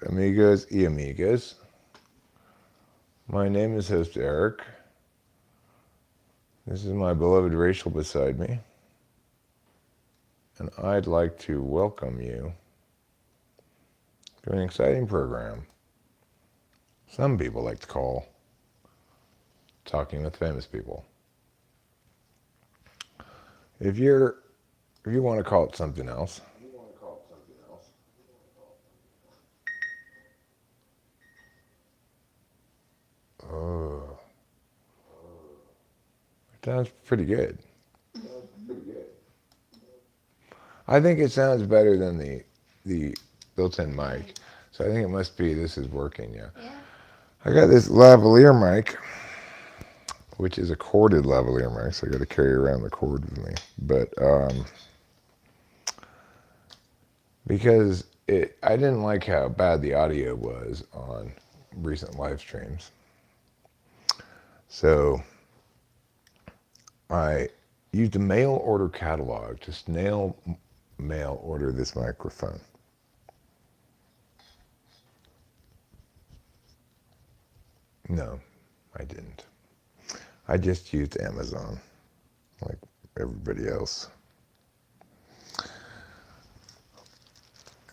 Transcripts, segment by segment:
amigos y amigas. My name is host Eric. This is my beloved Rachel beside me. And I'd like to welcome you to an exciting program some people like to call Talking with Famous People. If you want to call it something else, oh, it sounds pretty good. I think it sounds better than the built-in mic. So I think it must be this is working, yeah. I got this lavalier mic, which is a corded lavalier mic, so I got to carry around the cord with me. But because I didn't like how bad the audio was on recent live streams. So I used a mail order catalog to snail mail order this microphone. No, I didn't. I just used Amazon like everybody else.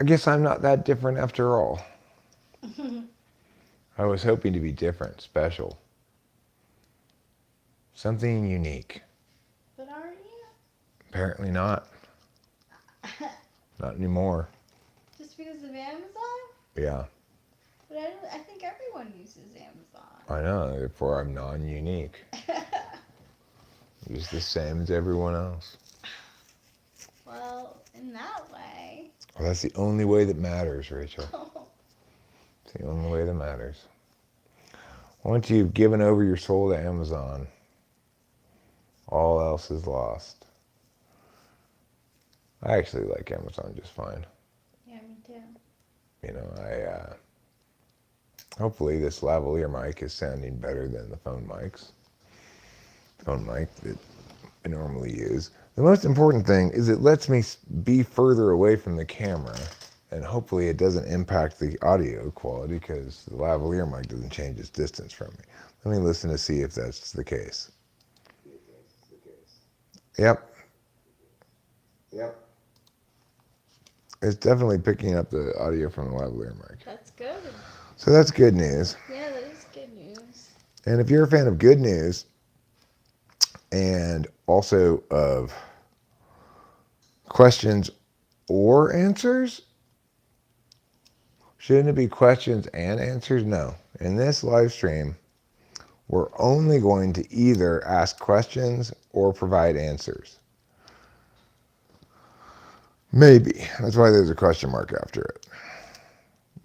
I guess I'm not that different after all. I was hoping to be different, special. Something unique. But aren't you? Apparently not. Not anymore. Just because of Amazon? Yeah. But I think everyone uses Amazon. I know, therefore I'm non-unique. Just the same as everyone else. Well, in that way. Well, that's the only way that matters, Rachel. It's the only way that matters. Once you've given over your soul to Amazon, all else is lost. I actually like Amazon just fine. Yeah, me too. You know, hopefully this lavalier mic is sounding better than the phone mics. Phone mic that I normally use. The most important thing is it lets me be further away from the camera, and hopefully it doesn't impact the audio quality because the lavalier mic doesn't change its distance from me. Let me listen to see if that's the case. Yep. It's definitely picking up the audio from the lavalier mic. That's good. So that's good news. Yeah, that is good news. And if you're a fan of good news, and also of questions or answers, shouldn't it be questions and answers? No. In this live stream, we're only going to either ask questions or provide answers. Maybe. That's why there's a question mark after it.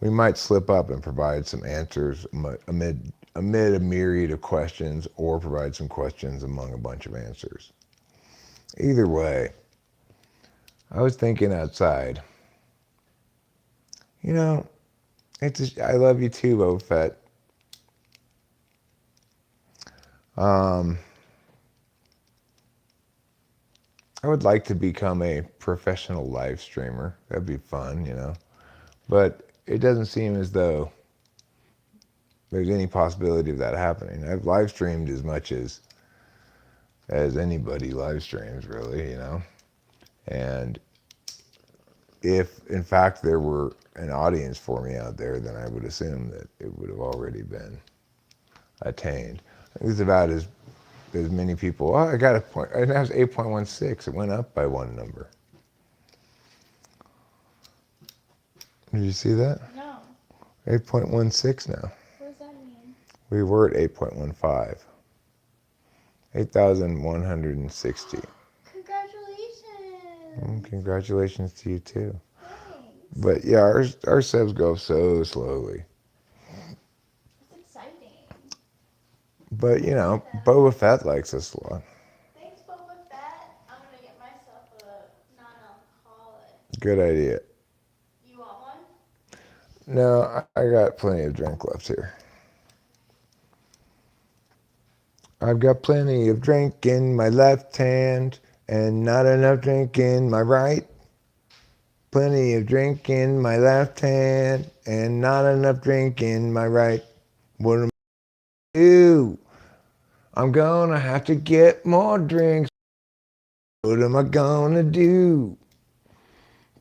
We might slip up and provide some answers amid a myriad of questions, or provide some questions among a bunch of answers. Either way, I was thinking outside. You know, I love you too, Boba Fett. I would like to become a professional live streamer. That'd be fun, you know. But it doesn't seem as though there's any possibility of that happening. I've live streamed as much as anybody live streams, really, you know. And if, in fact, there were an audience for me out there, then I would assume that it would have already been attained. It was about as many people. Oh, I got a point. And that was 8.16. It went up by one number. Did you see that? No. 8.16 now. What does that mean? We were at 8.15. 8,160. Congratulations. Congratulations to you too. Thanks. But yeah, our subs go up so slowly. That's exciting. But you know, Boba Fett likes us a lot. Thanks, Boba Fett. I'm going to get myself a non-alcoholic. Good idea. You want one? No, I got plenty of drink left here. I've got plenty of drink in my left hand and not enough drink in my right. Plenty of drink in my left hand and not enough drink in my right. What am I do? I'm gonna have to get more drinks. What am I gonna do?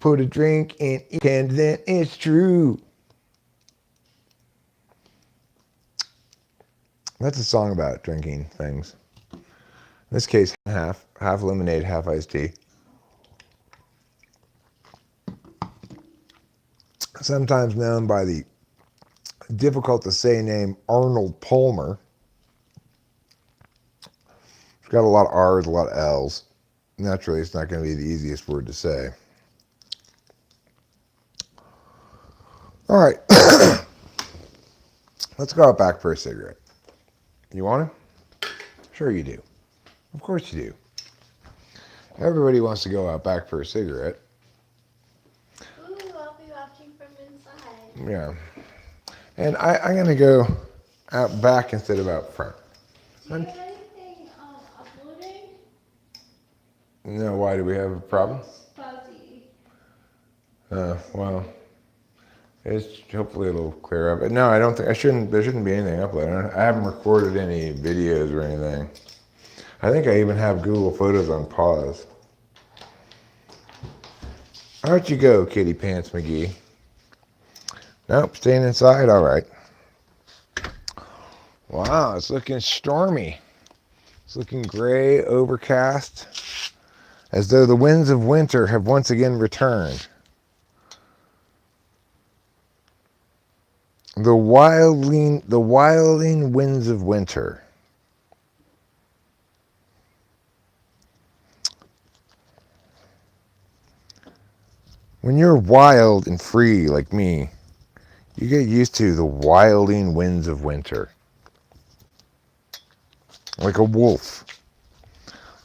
Put a drink in each hand, then it's true. That's a song about drinking things. In this case, half lemonade, half iced tea. Sometimes known by the difficult to say name Arnold Palmer. It's got a lot of R's, a lot of L's. Naturally, it's not going to be the easiest word to say. All right. Let's go out back for a cigarette. You want to? Sure you do. Of course you do. Everybody wants to go out back for a cigarette. Ooh, I'll be watching from inside. Yeah. And I'm going to go out back instead of out front. Do you have anything uploading? No, why do we have a problem? It's fuzzy. Well, hopefully it'll clear up. No, I don't think, there shouldn't be anything uploaded. I haven't recorded any videos or anything. I think I even have Google Photos on pause. Out you go, Kitty Pants McGee. Nope, staying inside, all right. Wow, it's looking stormy. It's looking gray, overcast, as though the winds of winter have once again returned. The wilding winds of winter. When you're wild and free like me, you get used to the wilding winds of winter. Like a wolf.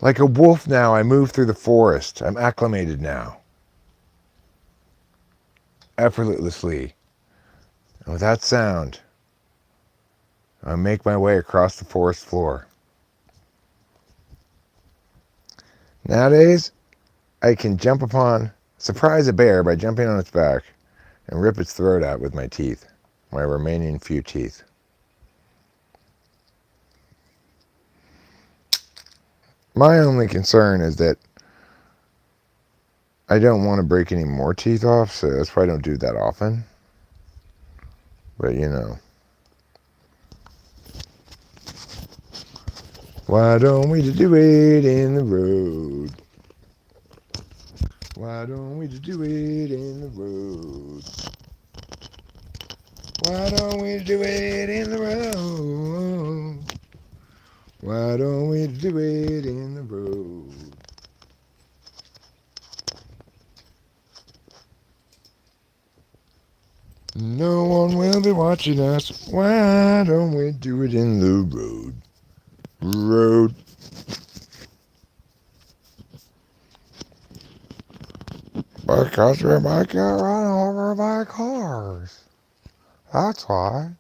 Like a wolf now, I move through the forest. I'm acclimated now. Effortlessly. And without sound, I make my way across the forest floor. Nowadays, I can surprise a bear by jumping on its back and rip its throat out with my teeth, my remaining few teeth. My only concern is that I don't want to break any more teeth off, so that's why I don't do that often. But you know. Why don't we do it in the road? Why don't we do it in the road? Why don't we do it in the road? Why don't we do it in the road? No one will be watching us. Why don't we do it in the road? Road. Because we might get run over by cars. That's why.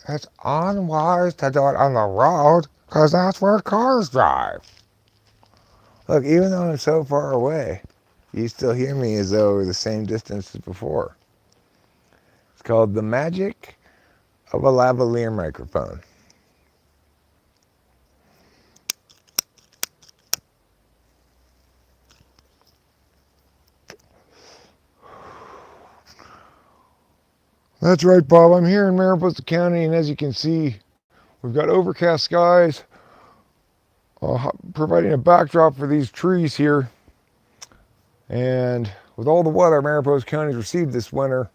It's unwise to do it on the road, because that's where cars drive. Look, even though I'm so far away, you still hear me as though we're the same distance as before. It's called the magic of a lavalier microphone. That's right, Bob. I'm here in Mariposa County, and as you can see, we've got overcast skies, providing a backdrop for these trees here. And with all the weather Mariposa County's received this winter,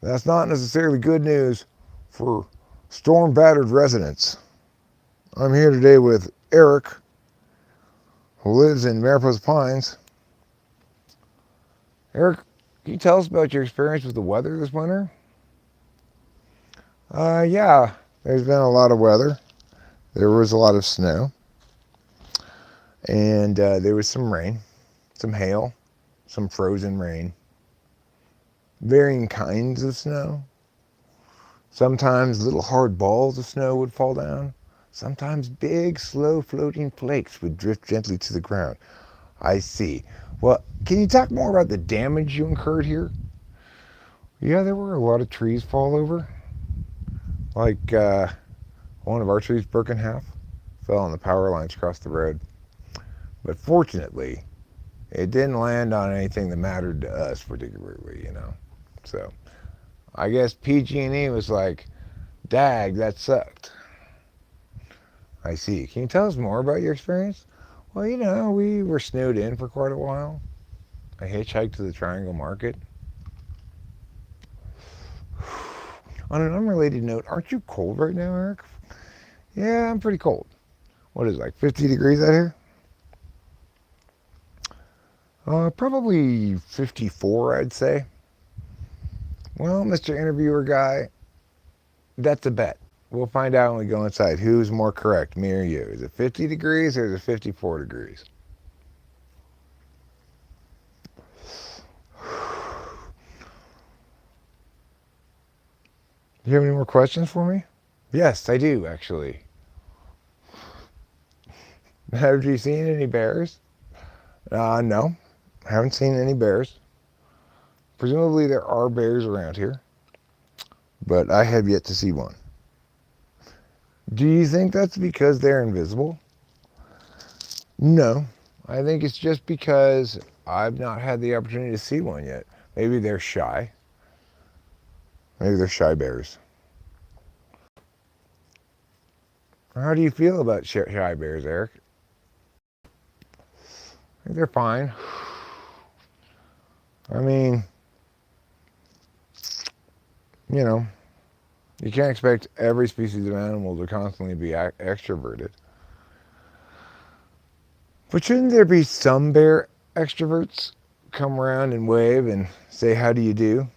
that's not necessarily good news for storm-battered residents. I'm here today with Eric, who lives in Mariposa Pines. Eric, can you tell us about your experience with the weather this winter? Yeah, there's been a lot of weather. There was a lot of snow. And there was some rain, some hail, some frozen rain. Varying kinds of snow. Sometimes little hard balls of snow would fall down. Sometimes big, slow floating flakes would drift gently to the ground. I see. Well, can you talk more about the damage you incurred here? Yeah, there were a lot of trees fall over. Like one of our trees broke in half, fell on the power lines across the road. But fortunately, it didn't land on anything that mattered to us particularly, you know. So I guess PG&E was like, "Dag, that sucked." I see. Can you tell us more about your experience? Well, you know, we were snowed in for quite a while. I hitchhiked to the Triangle Market. On an unrelated note, aren't you cold right now, Eric? Yeah, I'm pretty cold. What is it, like 50 degrees out here? Probably 54, I'd say. Well, Mr. Interviewer Guy, that's a bet. We'll find out when we go inside who's more correct, me or you. Is it 50 degrees or is it 54 degrees? Do you have any more questions for me? Yes, I do, actually. Have you seen any bears? No, haven't seen any bears. Presumably there are bears around here, but I have yet to see one. Do you think that's because they're invisible? No, I think it's just because I've not had the opportunity to see one yet. Maybe they're shy. Maybe they're shy bears. How do you feel about shy bears, Eric? I think they're fine. I mean, you know, you can't expect every species of animal to constantly be extroverted. But shouldn't there be some bear extroverts come around and wave and say, "How do you do?"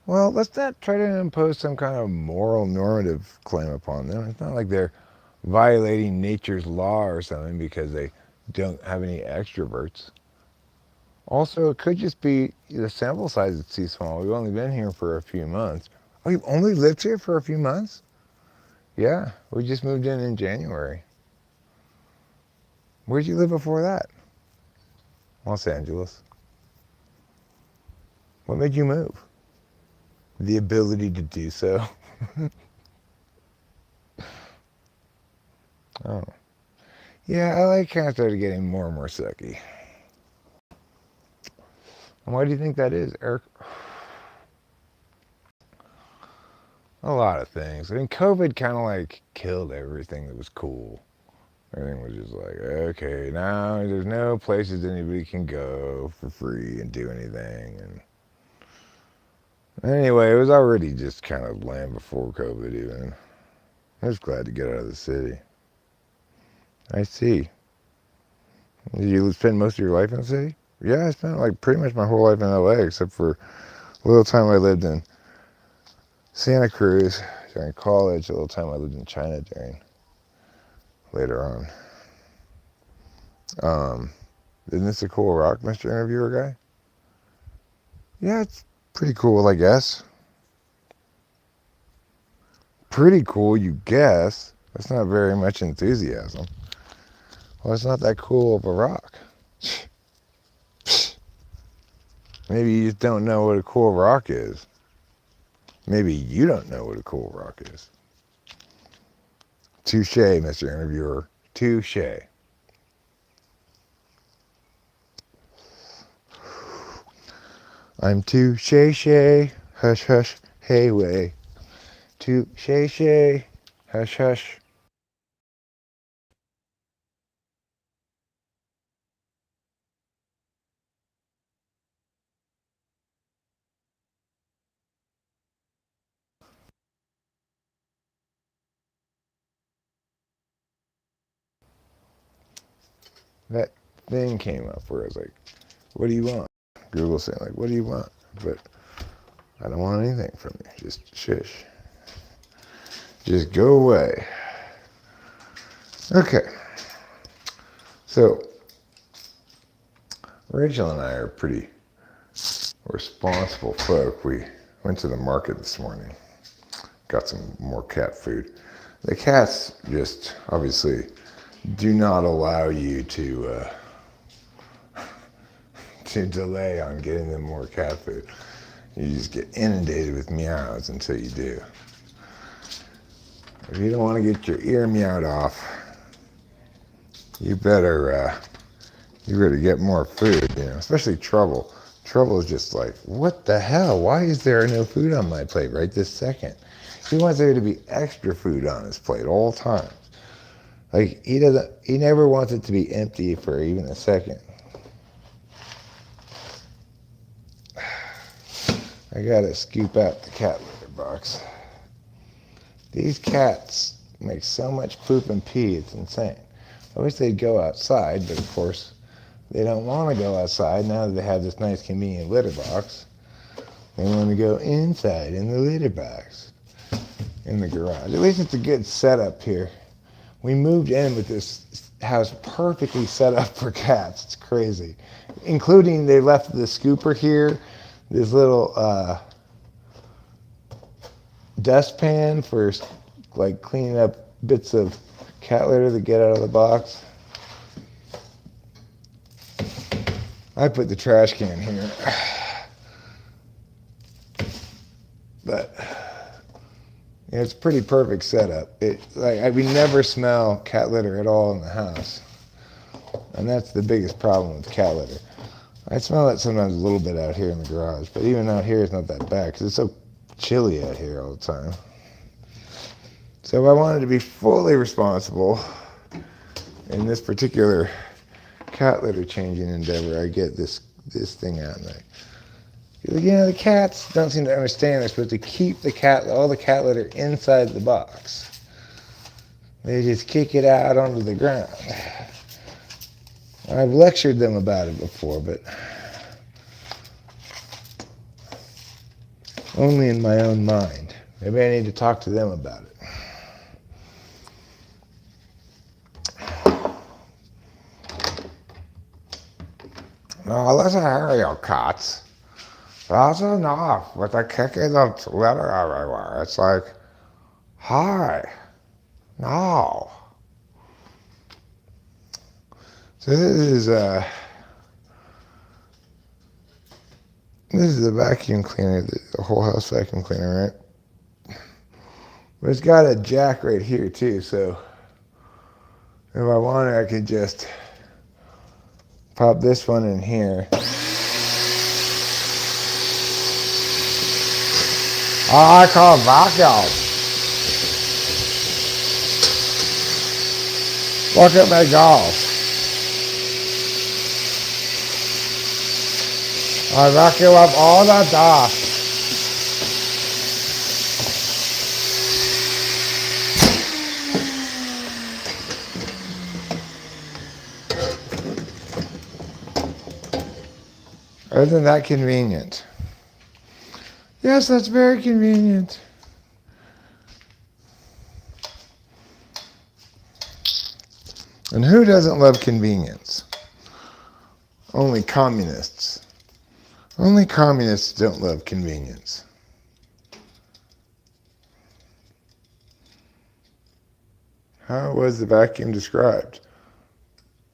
Well, let's not try to impose some kind of moral normative claim upon them. It's not like they're violating nature's law or something because they don't have any extroverts. Also, it could just be the sample size is too small. We've only been here for a few months. Oh, you've only lived here for a few months? Yeah, we just moved in January. Where'd you live before that? Los Angeles. What made you move? The ability to do so. Oh. Yeah, I like kind of started getting more and more sucky. And why do you think that is, Eric? A lot of things. I mean, COVID kind of like killed everything that was cool. Everything was just like, okay, now there's no places anybody can go for free and do anything. And anyway, it was already just kind of lame before COVID even. I was glad to get out of the city. I see. Did you spend most of your life in the city? Yeah, I spent like pretty much my whole life in LA except for a little time I lived in Santa Cruz during college, a little time I lived in China during later on. Isn't this a cool rock, Mr. Interviewer Guy? Yeah, it's pretty cool, I guess. Pretty cool, you guess. That's not very much enthusiasm. Well, it's not that cool of a rock. Maybe you just don't know what a cool rock is. Maybe you don't know what a cool rock is. Touche, Mr. Interviewer. Touche. I'm too shay, hush hush, hey way. Too shay, hush hush. That thing came up where I was like, what do you want? Google saying like, what do you want? But I don't want anything from you. Just shush. Just go away. Okay. So Rachel and I are pretty responsible folk. We went to the market this morning, got some more cat food. The cats just obviously do not allow you to delay on getting them more cat food. You just get inundated with meows until you do. If you don't want to get your ear meowed off, you better get more food, especially Trouble. Trouble is just like, what the hell? Why is there no food on my plate right this second? He wants there to be extra food on his plate all times. Like, he never wants it to be empty for even a second. I gotta scoop out the cat litter box. These cats make so much poop and pee, it's insane. I wish they'd go outside, but of course, they don't want to go outside now that they have this nice convenient litter box. They want to go inside in the litter box, in the garage. At least it's a good setup here. We moved in with this house perfectly set up for cats. It's crazy. Including they left the scooper here, this little dustpan for like cleaning up bits of cat litter that get out of the box. I put the trash can here. But it's a pretty perfect setup. We never smell cat litter at all in the house. And that's the biggest problem with cat litter. I smell it sometimes a little bit out here in the garage, but even out here it's not that bad because it's so chilly out here all the time. So I wanted to be fully responsible in this particular cat litter changing endeavor. I get this thing out and the cats don't seem to understand they're supposed to keep all the cat litter inside the box. They just kick it out onto the ground. I've lectured them about it before, but only in my own mind. Maybe I need to talk to them about it. No, listen here, you cats. That's enough with the kicking of litter everywhere. It's like, hi, no. So this is the vacuum cleaner, the whole house vacuum cleaner, right? But it's got a jack right here too, so if I wanted, I could just pop this one in here. I call vacuum. Look at me go. I vacuum up all the dust. Isn't that convenient? Yes, that's very convenient. And who doesn't love convenience? Only communists. Only communists don't love convenience. How was the vacuum described?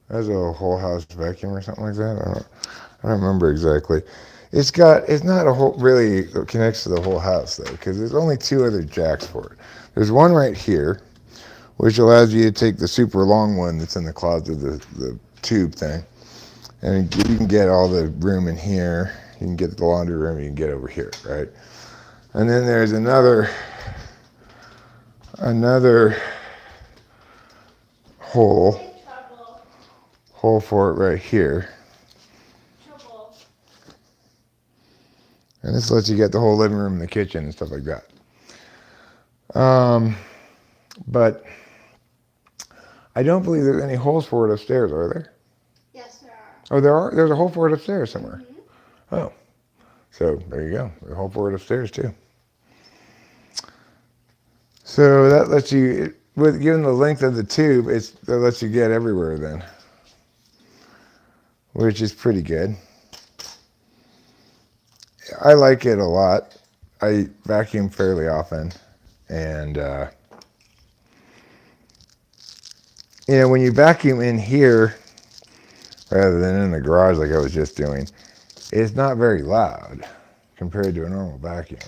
As a whole house vacuum or something like that? I don't remember exactly. It's not a whole, really, it connects to the whole house though, because there's only two other jacks for it. There's one right here, which allows you to take the super long one that's in the closet, the tube thing, and you can get all the room in here. You can get the laundry room, you can get over here, right? And then there's another hole for it right here. And this lets you get the whole living room and the kitchen and stuff like that. But I don't believe there's any holes for it upstairs, are there? Yes, there are. Oh, there are? There's a hole for it upstairs somewhere. Mm-hmm. Oh. So there you go. There's a hole for it upstairs too. So that lets you, given the length of the tube, that lets you get everywhere then, which is pretty good. I like it a lot. I vacuum fairly often, and when you vacuum in here rather than in the garage like I was just doing, it's not very loud compared to a normal vacuum.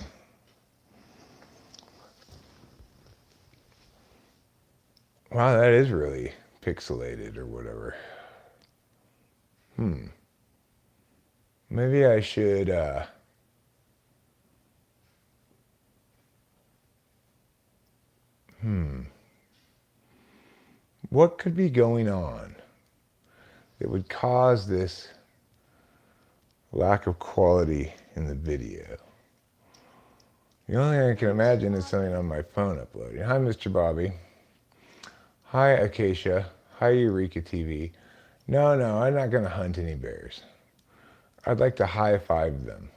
Wow, that is really pixelated or whatever. Maybe I should, what could be going on that would cause this lack of quality in the video? The only thing I can imagine is something on my phone uploading. Hi, Mr. Bobby. Hi, Acacia. Hi, Eureka TV. No, I'm not going to hunt any bears. I'd like to high-five them.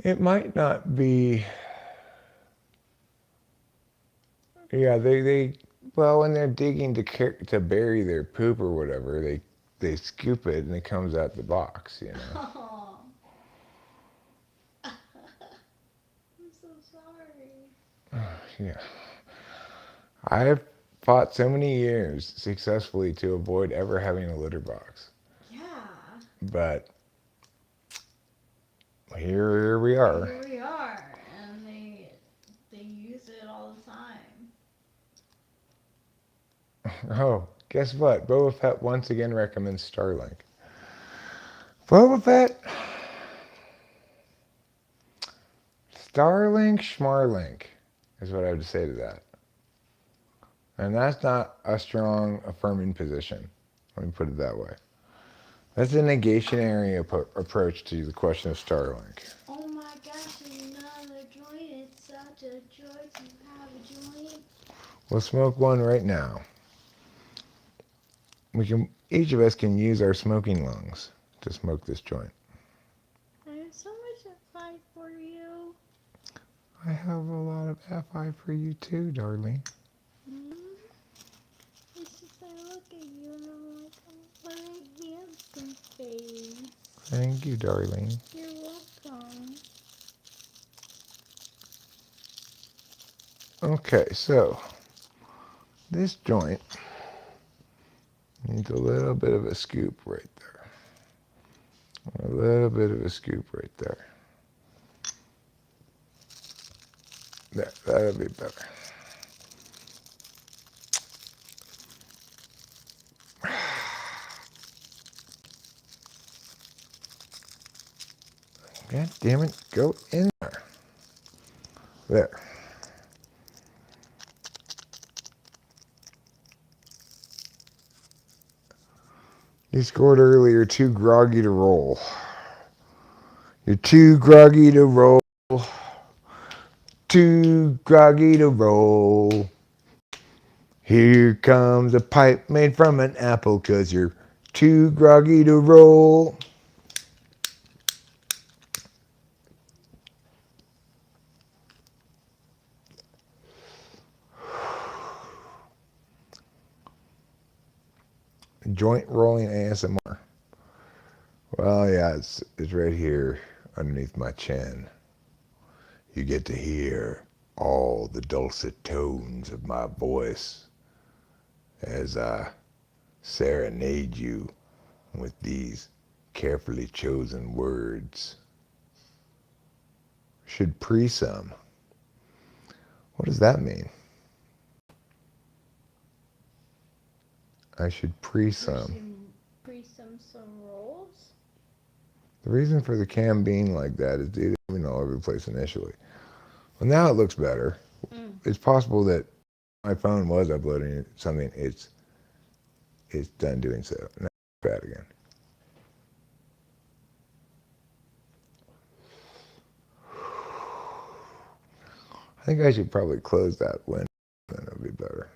It might not be... Yeah, well, when they're digging to bury their poop or whatever, they scoop it and it comes out the box, Oh. I'm so sorry. Yeah. I've fought so many years successfully to avoid ever having a litter box. Yeah. But here we are. Here we are, and they use it all the time. Oh, guess what? Boba Fett once again recommends Starlink. Boba Fett? Starlink Schmarlink is what I have to say to that. And that's not a strong affirming position. Let me put it that way. That's a negationary approach to the question of Starlink. Oh my gosh, another joint. It's such a joy to have a joint. We'll smoke one right now. Each of us can use our smoking lungs to smoke this joint. I have so much advice for you. I have a lot of FI for you too, darling. It's just I look at you and I'm like, oh, what a handsome face. Thank you, darling. You're welcome. Okay, so this joint needs a little bit of a scoop right there. A little bit of a scoop right there. There, that'll be better. God damn it, go in there. There. You scored earlier, too groggy to roll. You're too groggy to roll. Too groggy to roll. Here comes a pipe made from an apple, 'cause you're too groggy to roll. Joint rolling ASMR. Well, yeah, it's right here underneath my chin. You get to hear all the dulcet tones of my voice as I serenade you with these carefully chosen words. Should pre-sum. What does that mean? I should pre-sum. Pre-sum some rolls. The reason for the cam being like that is it went all over the place initially. Well, now it looks better. It's possible that my phone was uploading something. It's done doing so. Now it's bad again. I think I should probably close that window, then it'll be better.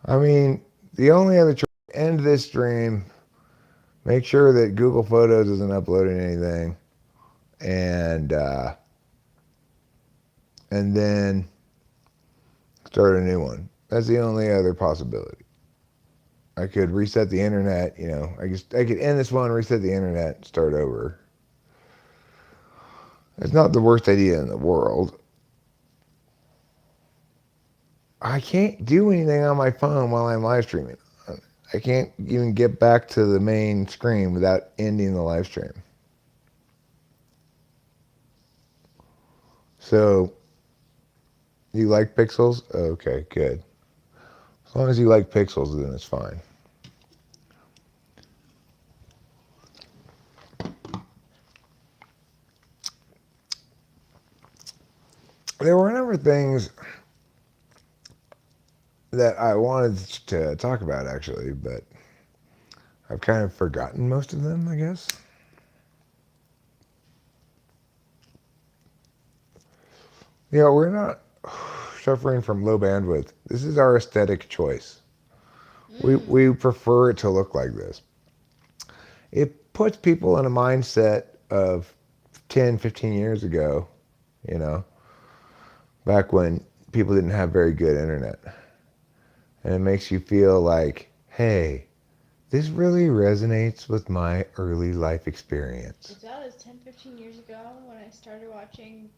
I mean, the only other choice to end this stream, make sure that Google Photos isn't uploading anything, and then start a new one. That's the only other possibility. I could reset the internet. I could end this one, reset the internet, start over. It's not the worst idea in the world. I can't do anything on my phone while I'm live streaming. I can't even get back to the main screen without ending the live stream. So, you like pixels? Okay, good. As long as you like pixels, then it's fine. There were a number of things that I wanted to talk about, actually, but I've kind of forgotten most of them, I guess. We're not suffering from low bandwidth. This is our aesthetic choice. We prefer it to look like this. It puts people in a mindset of 10, 15 years ago, you know, back when people didn't have very good internet. And it makes you feel like, hey, this really resonates with my early life experience. Is that was 10, 15 years ago when I started watching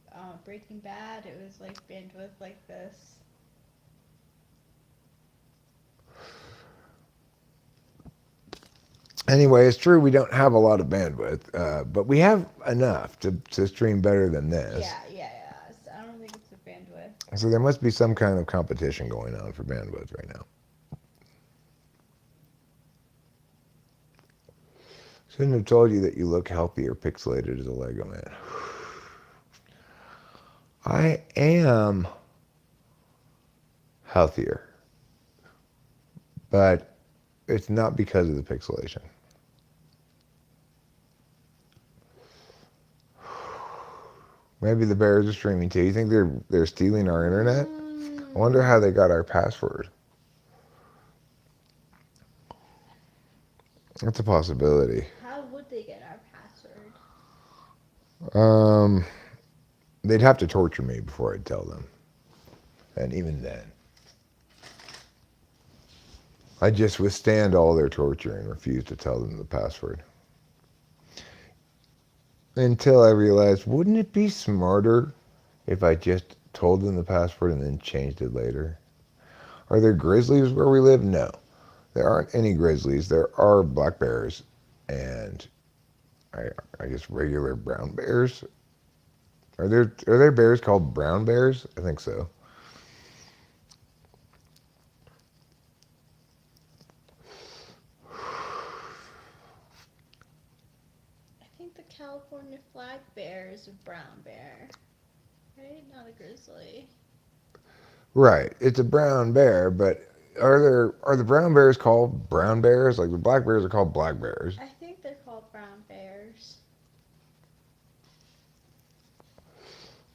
Breaking Bad? It was like bandwidth like this. Anyway, it's true we don't have a lot of bandwidth, but we have enough to stream better than this. Yeah. So I don't think it's the bandwidth. So there must be some kind of competition going on for bandwidth right now. Shouldn't have told you that you look healthy or pixelated as a Lego man. I am healthier, but it's not because of the pixelation. Maybe the bears are streaming too. You think they're stealing our internet? I wonder how they got our password. That's a possibility. How would they get our password? They'd have to torture me before I'd tell them. And even then, I'd just withstand all their torture and refuse to tell them the password. Until I realized, wouldn't it be smarter if I just told them the password and then changed it later? Are there grizzlies where we live? No. There aren't any grizzlies. There are black bears and I guess regular brown bears. Are there bears called brown bears? I think so. I think the California flag bear is a brown bear, right? Not a grizzly. Right. It's a brown bear, but are the brown bears called brown bears? Like the black bears are called black bears. I think they're called brown bears.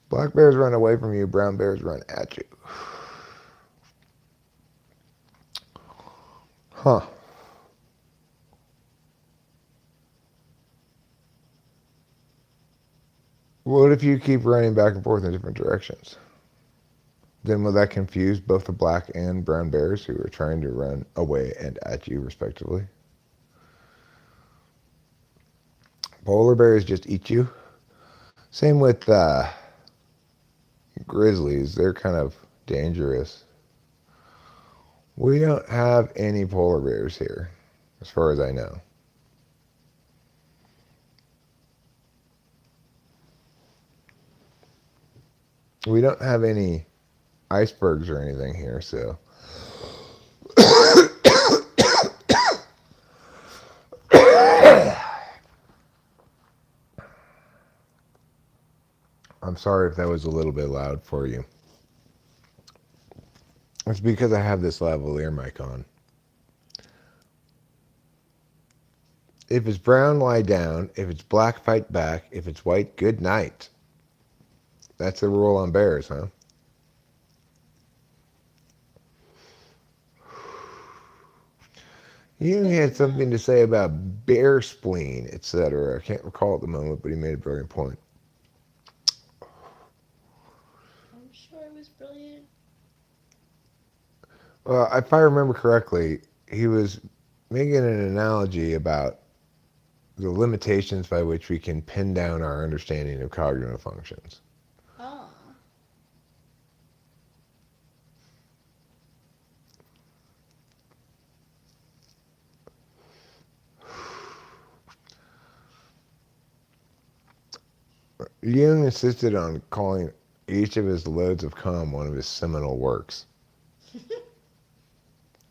Black bears run away from you, brown bears run at you. Huh. What if you keep running back and forth in different directions? Then will that confuse both the black and brown bears who are trying to run away and at you, respectively? Polar bears just eat you. Same with grizzlies. They're kind of dangerous. We don't have any polar bears here, as far as I know. We don't have any icebergs or anything here, so. I'm sorry if that was a little bit loud for you. It's because I have this lavalier mic on. If it's brown, lie down. If it's black, fight back. If it's white, good night. That's the rule on bears, huh? You had something to say about bear spleen, etc. I can't recall at the moment, but he made a brilliant point. I'm sure it was brilliant. Well, if I remember correctly, he was making an analogy about the limitations by which we can pin down our understanding of cognitive functions. Oh. Jung insisted on calling each of his loads of cum one of his seminal works.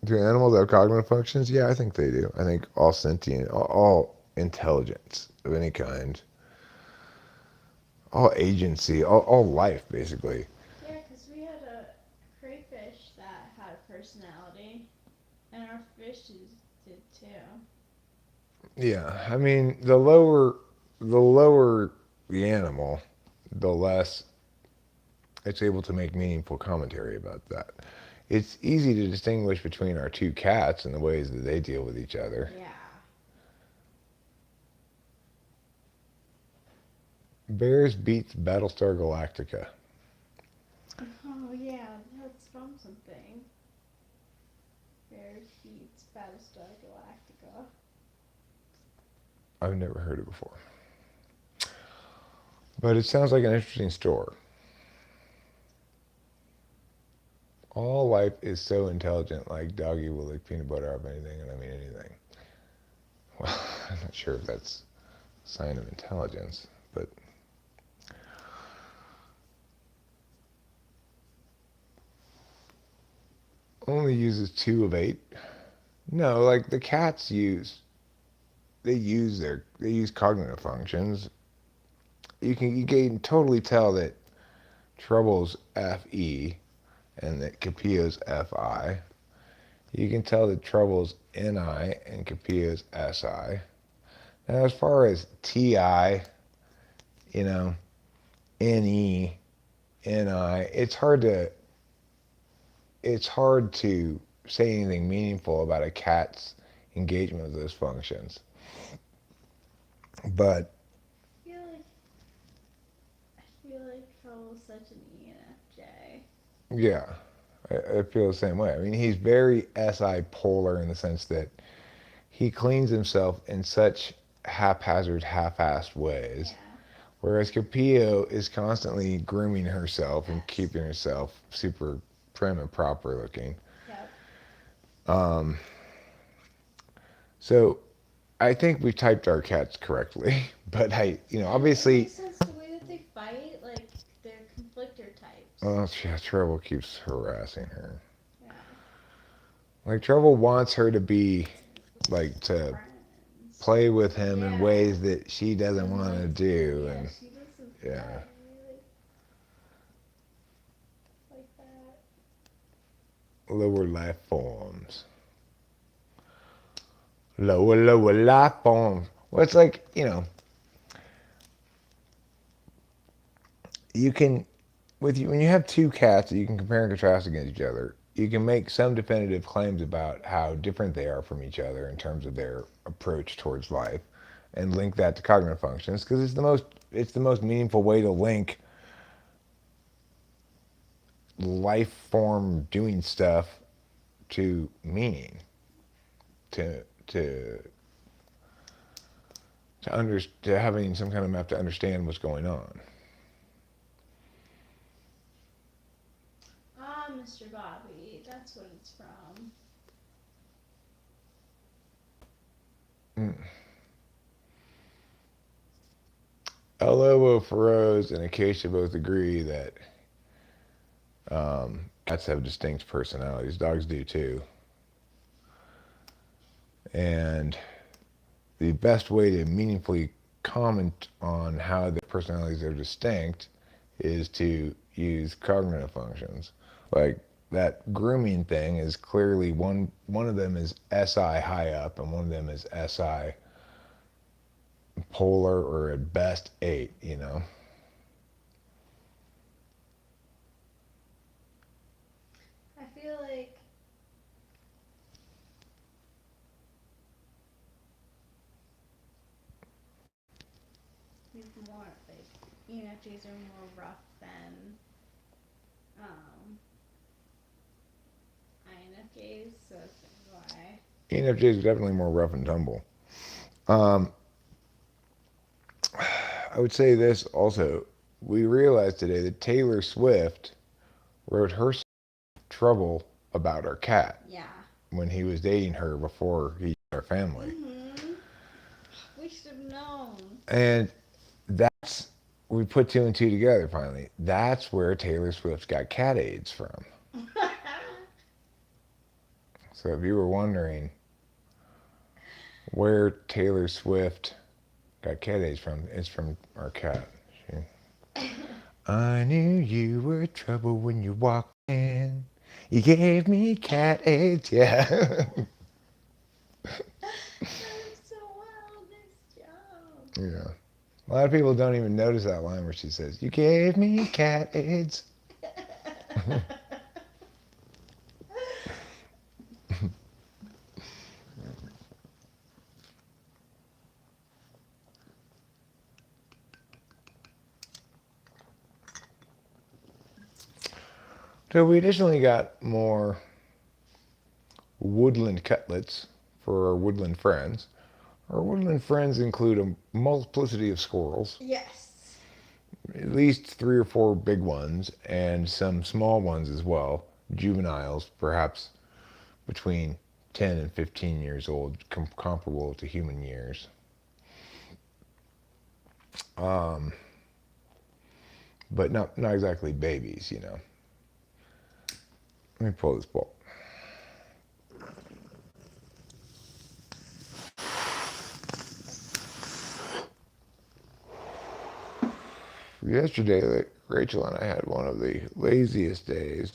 Do animals have cognitive functions? Yeah, I think they do. I think all sentient, all intelligence of any kind, all agency, all life, basically. Yeah, because we had a crayfish that had a personality, and our fishes did too. Yeah, I mean, the lower the animal, the less it's able to make meaningful commentary about that. It's easy to distinguish between our two cats and the ways that they deal with each other. Yeah. Bears beats Battlestar Galactica. Oh yeah, that's from something. Bears beats Battlestar Galactica. I've never heard it before. But it sounds like an interesting story. All life is so intelligent, like doggy will lick peanut butter off anything, and I mean anything. Well, I'm not sure if that's a sign of intelligence, but only uses 2 of 8. No, like the cats they use cognitive functions. You can totally tell that Trouble's FE and that Capillo's FI. You can tell that Trouble's NI and Capillo's SI. Now, as far as TI, you know, NE, NI, it's hard to say anything meaningful about a cat's engagement with those functions. But I feel like Troll's such an ENFJ. yeah, I feel the same way. I mean, he's very SI polar in the sense that he cleans himself in such haphazard, half-assed ways. Yeah. Whereas Capillo is constantly grooming herself and Yes. keeping herself super prim and proper looking. Yep. So I think we typed our cats correctly, but obviously. It makes sense the way that they fight, like they're conflictor types. Oh, yeah, Trouble keeps harassing her. Yeah. Like, Trouble wants her to be, like, to Friends. play with him in Yeah. ways that she doesn't want to do. Yeah, And she doesn't. yeah. Really like that. Lower life forms. Lower life forms. Well, it's like, you can, when you have two cats that you can compare and contrast against each other, you can make some definitive claims about how different they are from each other in terms of their approach towards life, and link that to cognitive functions because it's the most meaningful way to link life form doing stuff to meaning, to to having some kind of map to understand what's going on. Ah, Mr. Bobby, that's what it's from. Lobo, Feroz, and Acacia both agree that cats have distinct personalities. Dogs do too. And the best way to meaningfully comment on how the personalities are distinct is to use cognitive functions. Like that grooming thing is clearly one of them is SI high up and one of them is SI polar or at best 8, I feel like he's more like ENFJs are more rough than INFJs, so that's why. ENFJ is definitely more rough and tumble. Um, I would say this also. We realized today that Taylor Swift wrote her trouble about our cat Yeah. when he was dating her before he had our family. Mm-hmm. We should have known. And that's, we put two and two together finally. That's where Taylor Swift got cat AIDS from. So if you were wondering where Taylor Swift got cat AIDS from, it's from our cat. She, I knew you were trouble when you walked in. You gave me cat AIDS, yeah. That is so well. Nice job. Yeah. A lot of people don't even notice that line where she says, "You gave me cat AIDS." So we additionally got more woodland cutlets for our woodland friends. Our woodland friends include a multiplicity of squirrels, Yes. at least 3 or 4 big ones, and some small ones as well, juveniles, perhaps between 10 and 15 years old, comparable to human years. Um, but not exactly babies, you know. Let me pull this book. Yesterday, Rachel and I had one of the laziest days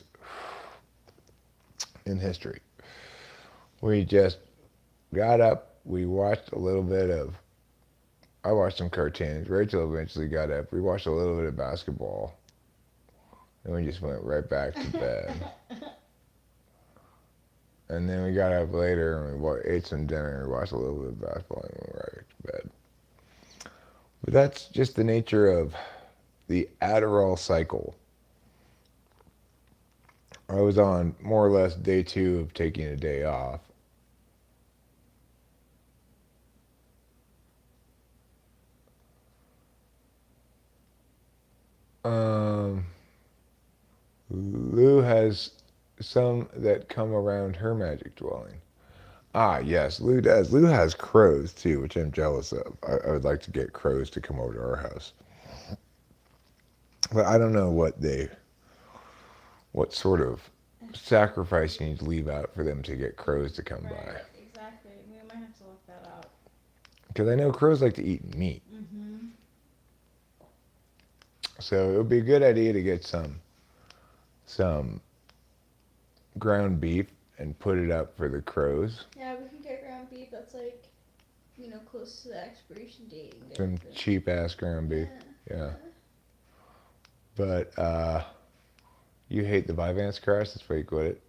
in history. We just got up, we watched a little bit of, I watched some cartoons. Rachel eventually got up, we watched a little bit of basketball, and we just went right back to bed. And then we got up later and we ate some dinner and we watched a little bit of basketball and went right back to bed. But that's just the nature of the Adderall cycle. I was on more or less day 2 of taking a day off. Um, Lou has some that come around her magic dwelling. Ah, yes, Lou does. Lou has crows too, which I'm jealous of. I would like to get crows to come over to our house. But I don't know what sort of sacrifice you need to leave out for them to get crows to come by. Right. Exactly. We might have to look that up. Because I know crows like to eat meat. Mm-hmm. So it would be a good idea to get some ground beef and put it up for the crows. Yeah, we can get ground beef that's like, close to the expiration date. And get Some the- cheap ass ground beef. Yeah. But you hate the Vyvanse crash, that's why you quit it.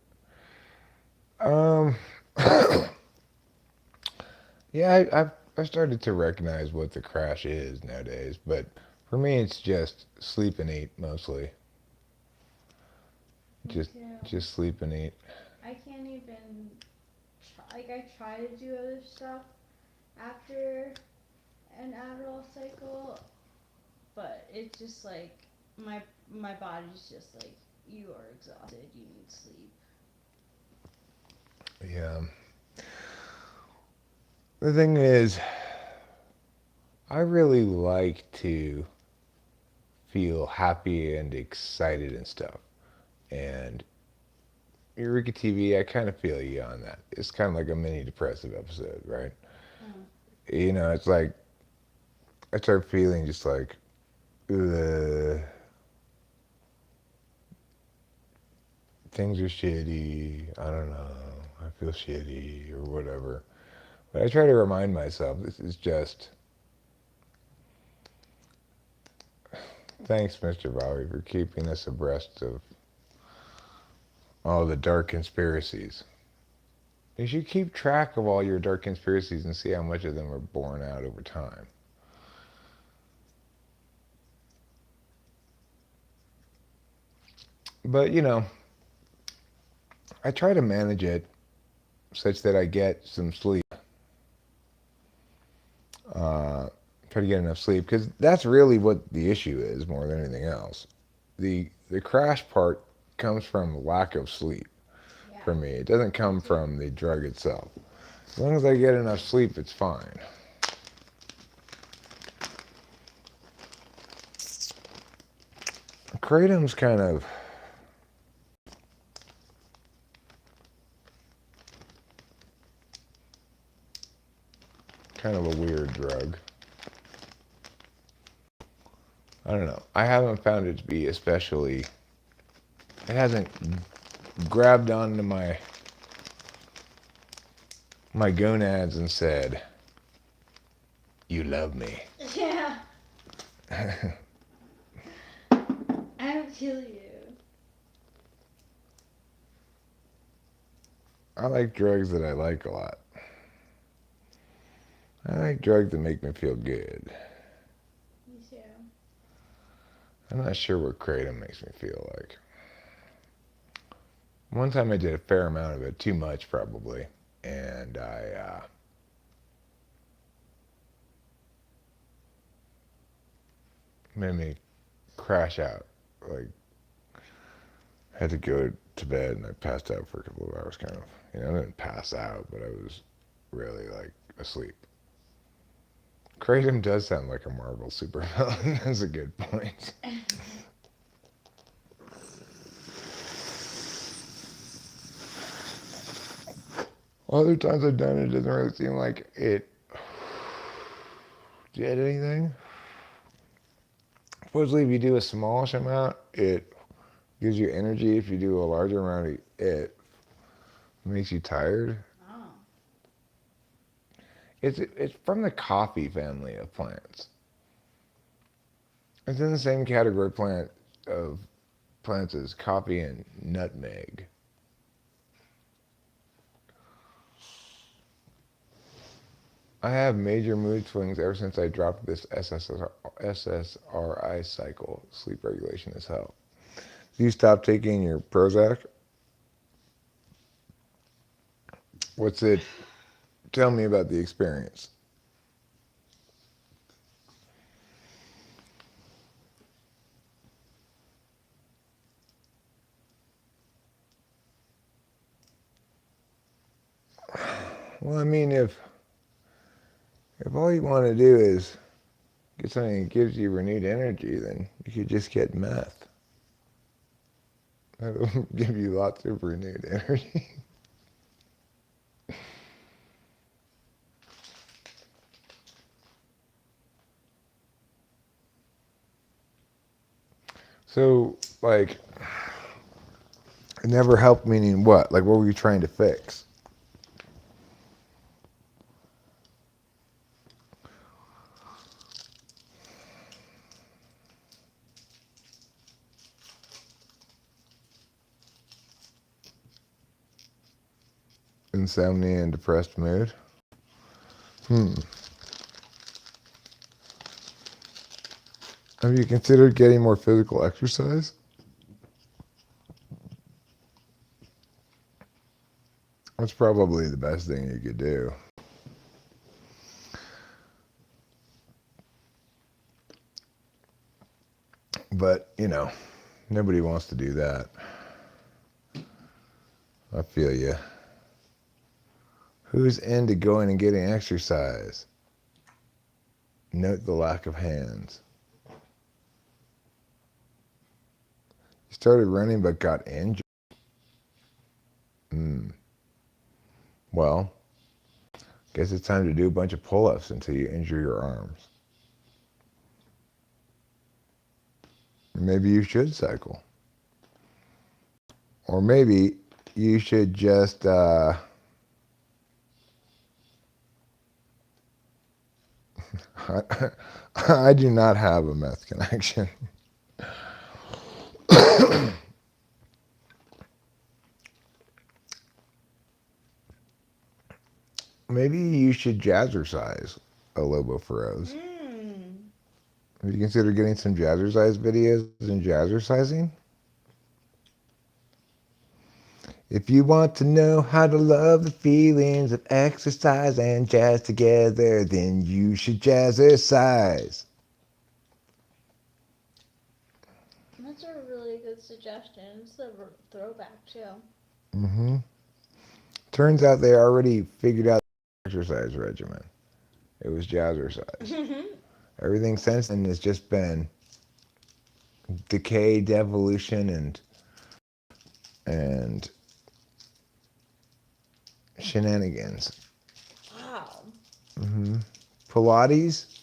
Yeah, I've started to recognize what the crash is nowadays, but for me it's just sleep and eat mostly. Just Me too. just sleep and eat. I can't even. I try to do other stuff after an Adderall cycle, but it's just like my body's just like, you are exhausted. You need sleep. Yeah. The thing is, I really like to feel happy and excited and stuff. And Eureka TV, I kind of feel you on that. It's kind of like a mini depressive episode, right? You know, it's like I start feeling just like, ugh, things are shitty. I don't know. I feel shitty or whatever. But I try to remind myself this is just. Thanks, Mr. Bowie, for keeping us abreast of all the dark conspiracies. You should keep track of all your dark conspiracies and see how much of them are borne out over time. But, I try to manage it such that I get some sleep. Uh, Try to get enough sleep because that's really what the issue is more than anything else. The crash part comes from lack of sleep Yeah. for me. It doesn't Me come too. from the drug itself. As long as I get enough sleep, it's fine. Kratom's kind of a weird drug. I don't know. I haven't found it to be especially. It hasn't grabbed onto my gonads and said, "You love me." Yeah. I feel you. I like drugs that I like a lot. I like drugs that make me feel good. Me too. I'm not sure what kratom makes me feel like. One time I did a fair amount of it, too much probably, and I made me crash out. Like, had to go to bed and I passed out for a couple of hours, kind of. You know, I didn't pass out, but I was really like asleep. Kratom does sound like a Marvel supervillain. That's a good point. Other times I've done it, it doesn't really seem like it did anything. Supposedly, if you do a smallish amount, it gives you energy. If you do a larger amount, it makes you tired. Oh. It's from the coffee family of plants. It's in the same category of plants as coffee and nutmeg. I have major mood swings ever since I dropped this SSRI cycle. Sleep regulation has helped. You stop taking your Prozac? What's it? Tell me about the experience. Well, I mean, if all you want to do is get something that gives you renewed energy, then you could just get meth. That'll give you lots of renewed energy. So, like, it never helped, meaning what? Like, what were you trying to fix? Insomnia and depressed mood? Hmm. Have you considered getting more physical exercise? That's probably the best thing you could do. But, nobody wants to do that. I feel you. Who's into going and getting exercise? Note the lack of hands. You started running but got injured. Hmm. Well, guess it's time to do a bunch of pull-ups until you injure your arms. Maybe you should cycle. Or maybe you should just I do not have a meth connection. Maybe you should jazzercise a Lobo Feroz. Have you considered getting some jazzercise videos and jazzercising? If you want to know how to love the feelings of exercise and jazz together, then you should jazzercise. That's a really good suggestion. It's a throwback too. Mm-hmm. Turns out they already figured out the exercise regimen. It was jazzercise. Everything since then has just been decay, devolution, and shenanigans. Wow. Mm-hmm. Pilates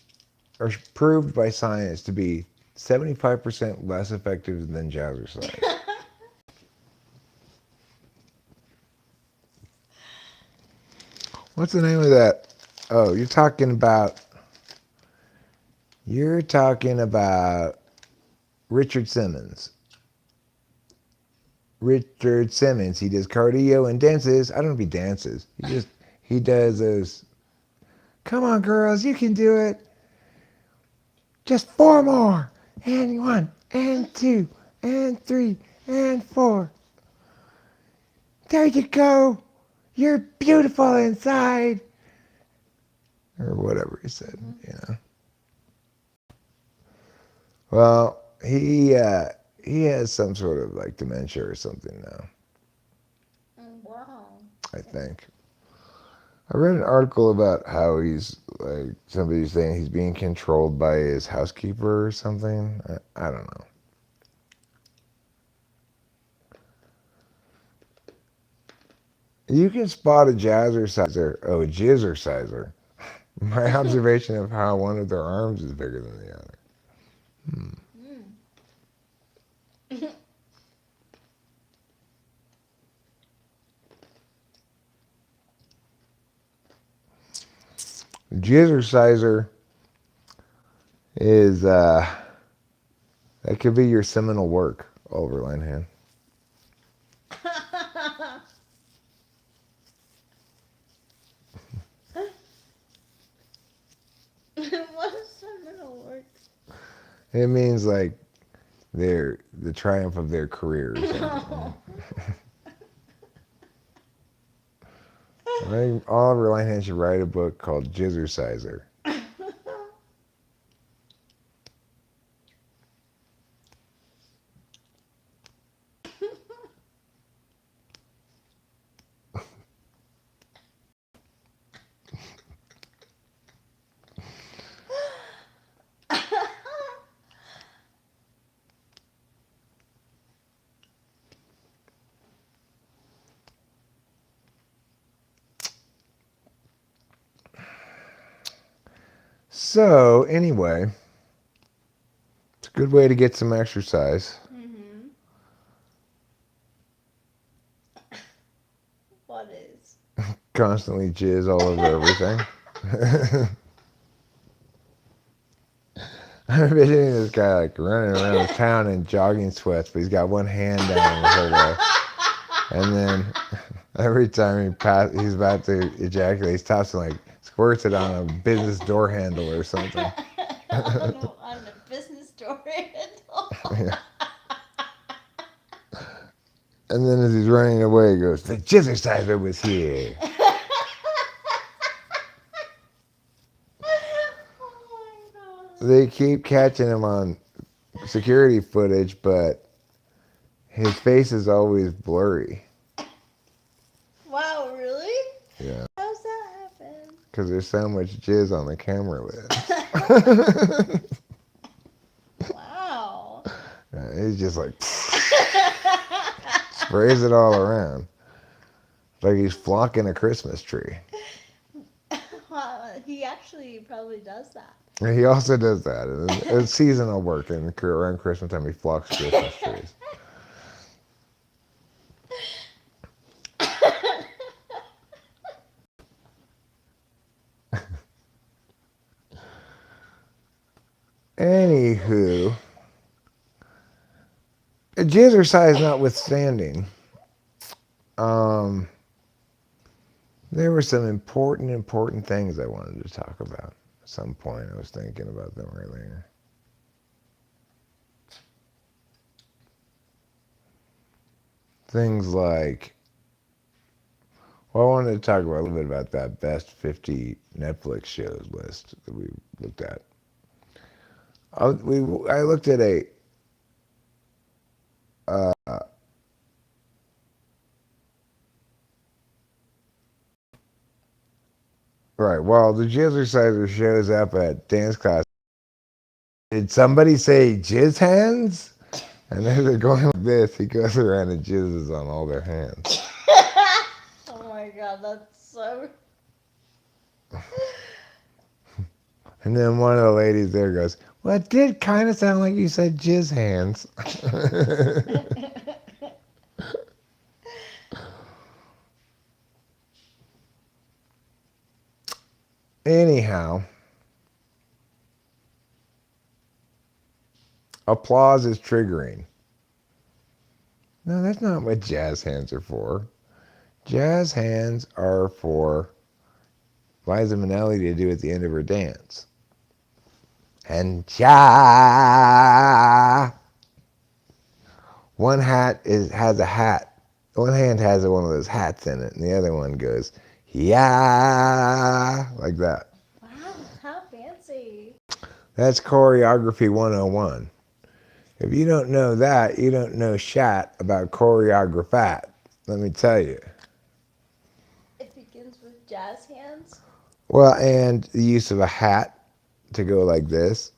are proved by science to be 75% less effective than jazzercise. What's the name of that? Oh, you're talking about Richard Simmons. Richard Simmons. He does cardio and dances. I don't know if he dances. He does those. Come on, girls, you can do it. Just 4 more. And 1, and 2, and 3, and 4. There you go. You're beautiful inside. Or whatever he said, you know. Well, he has some sort of like dementia or something now, Wow. I think. I read an article about how he's like somebody's saying he's being controlled by his housekeeper or something. I don't know. You can spot a jazzerciser, a jizzerciser. My observation of how one of their arms is bigger than the other. Jizzerciser is that could be your seminal work, Oliver Linehan. What is seminal work? It means like the triumph of their careers. No. I think Oliver Linehan should write a book called Jizzerciser. So anyway, it's a good way to get some exercise. Mm-hmm. What is? Constantly jizz all over everything. I'm envisioning this guy like running around town in jogging sweats, but he's got one hand down the whole way. And then every time he's about to ejaculate, he stops and like squirts it on a business door handle or something. On a business door handle. Yeah. And then as he's running away, he goes, "The jizzerciser was here." Oh my god. They keep catching him on security footage, but his face is always blurry. Wow, really? Yeah. How's that happen? Because there's so much jizz on the camera lens. Wow. He's just like sprays it all around. Like he's flocking a Christmas tree. Wow, he actually probably does that. And he also does that. It's seasonal work, and around Christmas time he flocks Christmas trees. Anywho, jazzercise notwithstanding, there were some important things I wanted to talk about. At some point, I was thinking about them earlier. Things like Well, I wanted to talk about a little bit about that best 50 Netflix shows list that we looked at. I looked at a uh, right. While the jazzerciser shows up at dance class, did somebody say jizz hands? And then they're going like this. He goes around and jizzes on all their hands. Oh my god, that's so. And then one of the ladies there goes, "Well, it did kind of sound like you said jizz hands." Anyhow, applause is triggering. No, that's not what jazz hands are for. Jazz hands are for Liza Minnelli to do at the end of her dance. And ja. One has a hat. One hand has one of those hats in it, and the other one goes, yeah, like that. Wow, how fancy. That's choreography 101. If you don't know that, you don't know shat about choreographat. Let me tell you. It begins with jazz hands. Well, and the use of a hat to go like this.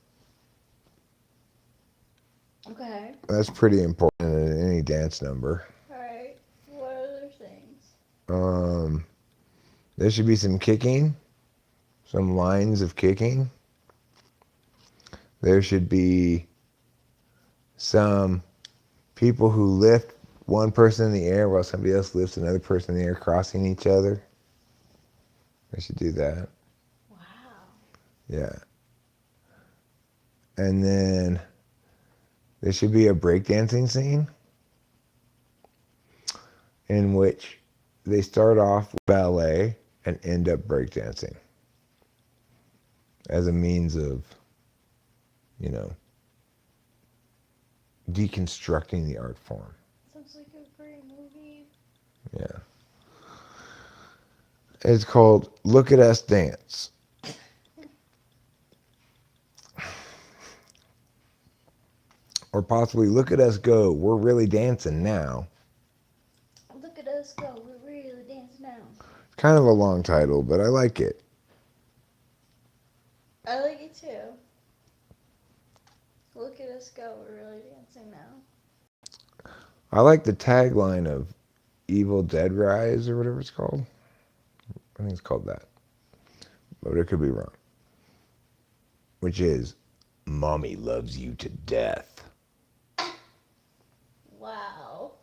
Okay. That's pretty important in any dance number. Alright. What other things? There should be some kicking, some lines of kicking. There should be some people who lift one person in the air while somebody else lifts another person in the air, crossing each other. They should do that. Wow. Yeah. And then there should be a breakdancing scene in which they start off with ballet and end up breakdancing as a means of, deconstructing the art form. Sounds like a great movie. Yeah. It's called Look at Us Dance. Or possibly Look at Us Go. We're really dancing now. Look at us go. We're really dancing now. It's kind of a long title, but I like it. I like it too. Look at us go. We're really dancing now. I like the tagline of Evil Dead Rise or whatever it's called. I think it's called that. But it could be wrong. Which is, Mommy loves you to death. Wow.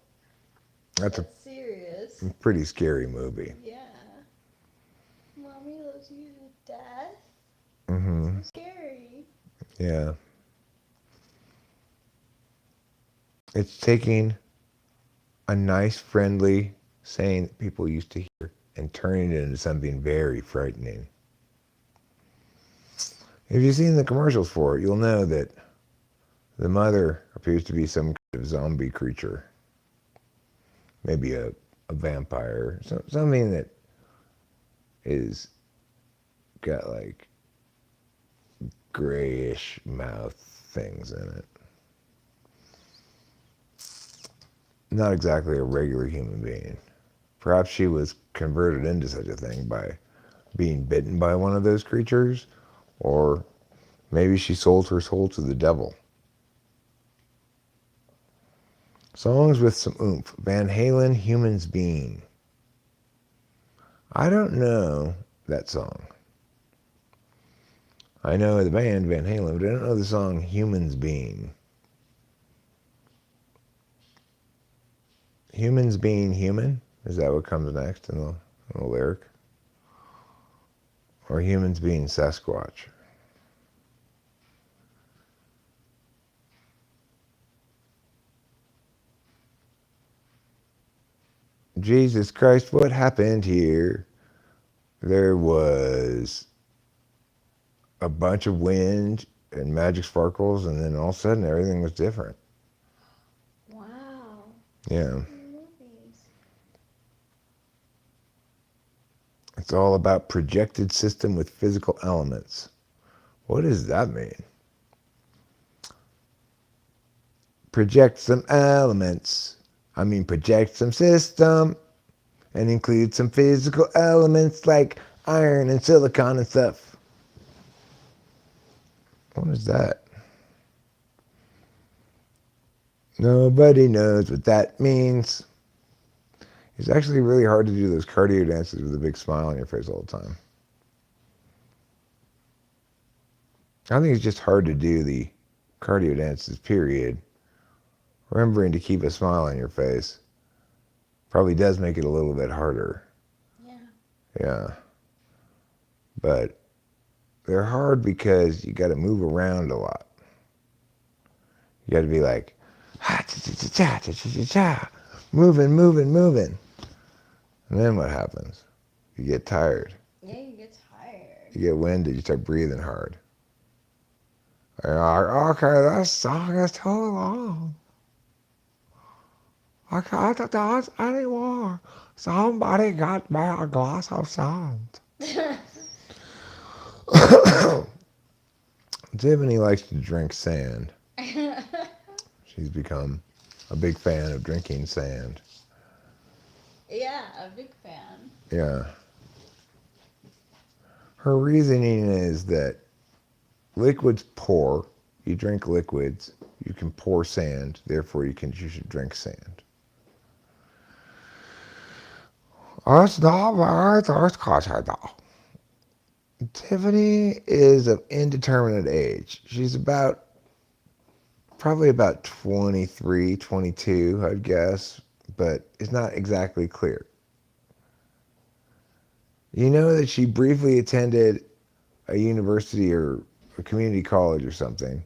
That's a serious. pretty scary movie. Yeah. Mommy loves you to death. Mm-hmm. So scary. Yeah. It's taking a nice, friendly saying that people used to hear and turning it into something very frightening. If you've seen the commercials for it, you'll know that the mother appears to be some kind of zombie creature. Maybe a vampire. Something that is got like grayish mouth things in it. Not exactly a regular human being. Perhaps she was converted into such a thing by being bitten by one of those creatures, or maybe she sold her soul to the devil. Songs with some oomph. Van Halen, Humans Being. I don't know that song. I know the band Van Halen, but I don't know the song Humans Being. Humans being human? Is that what comes next in the lyric? Or humans being Sasquatch? Jesus Christ, what happened here? There was a bunch of wind and magic sparkles, and then all of a sudden everything was different. Wow. Yeah. Movies. It's all about projected system with physical elements. What does that mean? Project some elements. Project some system and include some physical elements like iron and silicon and stuff. What is that? Nobody knows what that means. It's actually really hard to do those cardio dances with a big smile on your face all the time. I think it's just hard to do the cardio dances, period. Remembering to keep a smile on your face probably does make it a little bit harder. Yeah. Yeah. But they're hard because you got to move around a lot. You got to be like, moving, moving, moving. And then what happens? You get tired. Yeah, you get tired. You get winded. You start breathing hard. And you're like, okay, this song is too long. I can't dance anymore. Somebody got me a glass of sand. Tiffany likes to drink sand. She's become a big fan of drinking sand. Yeah, a big fan. Yeah. Her reasoning is that liquids pour. You drink liquids. You can pour sand. Therefore, you should drink sand. It's not very thirsty though. Tiffany is of indeterminate age. She's probably about 23, 22, I'd guess, but it's not exactly clear. You know that she briefly attended a university or a community college or something,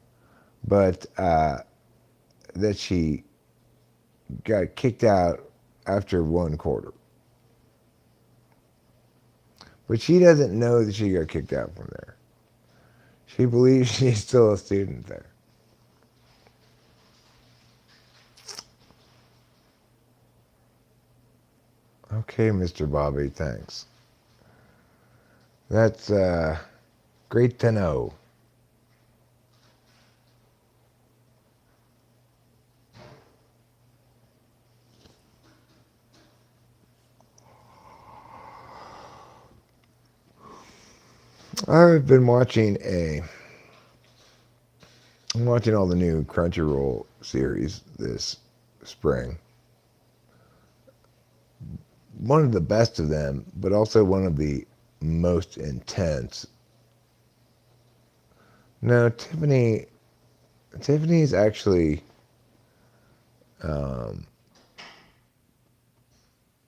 but that she got kicked out after one quarter. But she doesn't know that she got kicked out from there. She believes she's still a student there. Okay, Mr. Bobby, thanks. That's great to know. I'm watching all the new Crunchyroll series this spring. One of the best of them, but also one of the most intense. No, Tiffany's actually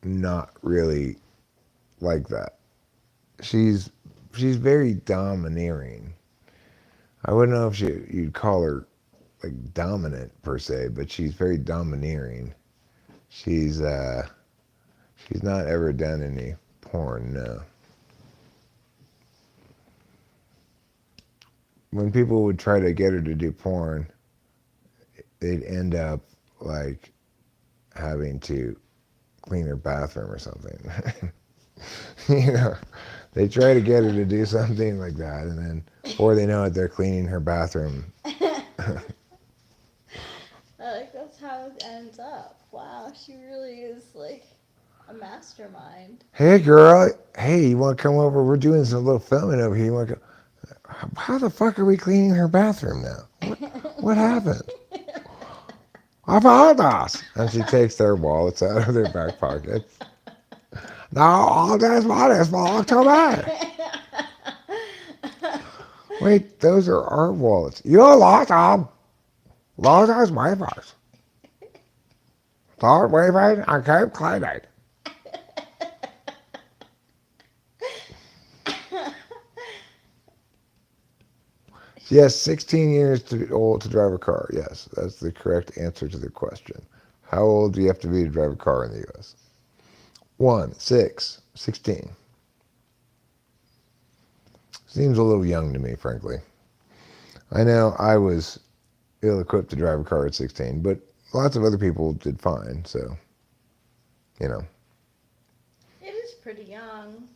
not really like that. She's very domineering. I wouldn't know if you'd call her like dominant per se, but she's very domineering. She's not ever done any porn, no. When people would try to get her to do porn, they'd end up like having to clean her bathroom or something. You know, they try to get her to do something like that, and then before they know it, they're cleaning her bathroom. Like, that's how it ends up. Wow, she really is like a mastermind. Hey, girl. Hey, you want to come over? We're doing some little filming over here. You want to go? How the fuck are we cleaning her bathroom now? What happened? I found us. And she takes their wallets out of their back pockets. Now all this money belongs to me. Wait, those are our wallets. You lost them. Lost those wafers. Start waving and keep cleaning. Yes, 16 years old to drive a car. Yes, that's the correct answer to the question. How old do you have to be to drive a car in the U.S.? 1, 6, 16. Seems a little young to me, frankly. I know I was ill-equipped to drive a car at 16, but lots of other people did fine, so, you know. It is pretty young.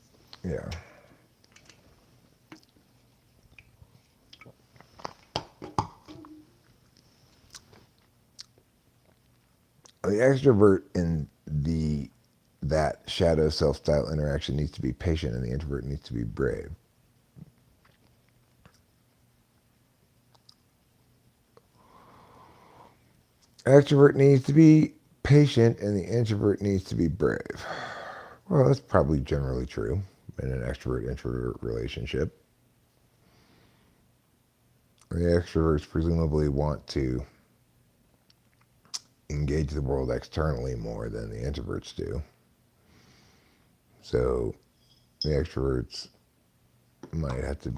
Yeah. The extrovert in the that shadow self style interaction needs to be patient, and the introvert needs to be brave. Extrovert needs to be patient, and the introvert needs to be brave. Well, that's probably generally true in an extrovert introvert relationship. The extroverts presumably want to engage the world externally more than the introverts do. So the extroverts might have to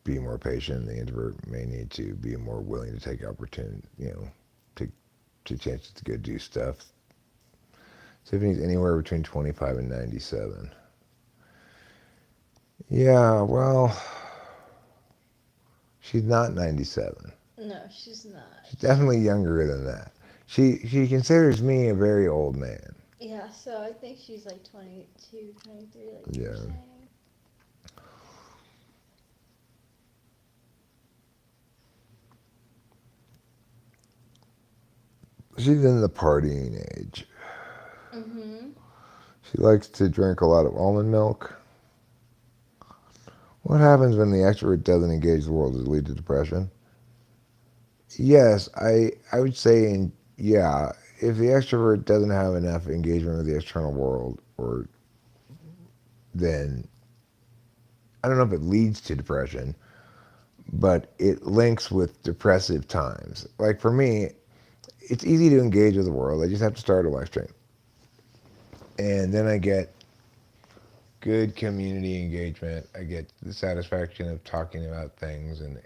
be more patient. The introvert may need to be more willing to take opportunity, take chances to go do stuff. Tiffany's anywhere between 25 and 97. Yeah, well, she's not 97. No, she's not. She's definitely younger than that. She considers me a very old man. Yeah, so I think she's like 22, 23, like you were Yeah. saying. She's in the partying age. Mm-hmm. She likes to drink a lot of almond milk. What happens when the extrovert doesn't engage the world? Does it lead to depression? Yes, I would say, yeah, if the extrovert doesn't have enough engagement with the external world, or then I don't know if it leads to depression, but it links with depressive times. Like for me, it's easy to engage with the world. I just have to start a live stream. And then I get good community engagement. I get the satisfaction of talking about things and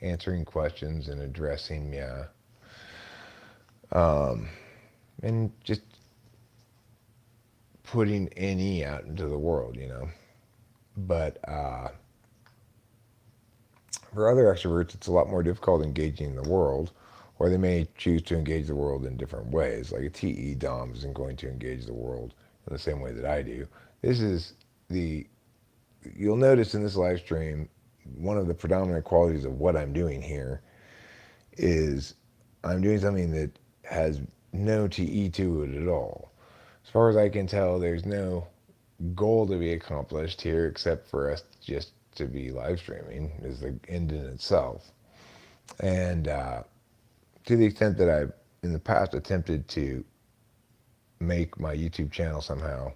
answering questions and addressing, yeah. And just putting any out into the world. But for other extroverts, it's a lot more difficult engaging the world, or they may choose to engage the world in different ways. Like a TE Dom isn't going to engage the world in the same way that I do. This is the, you'll notice in this live stream, one of the predominant qualities of what I'm doing here is I'm doing something that has no TE to it at all. As far as I can tell, there's no goal to be accomplished here except for us just to be live streaming is the end in itself. And to the extent that I've in the past attempted to make my YouTube channel somehow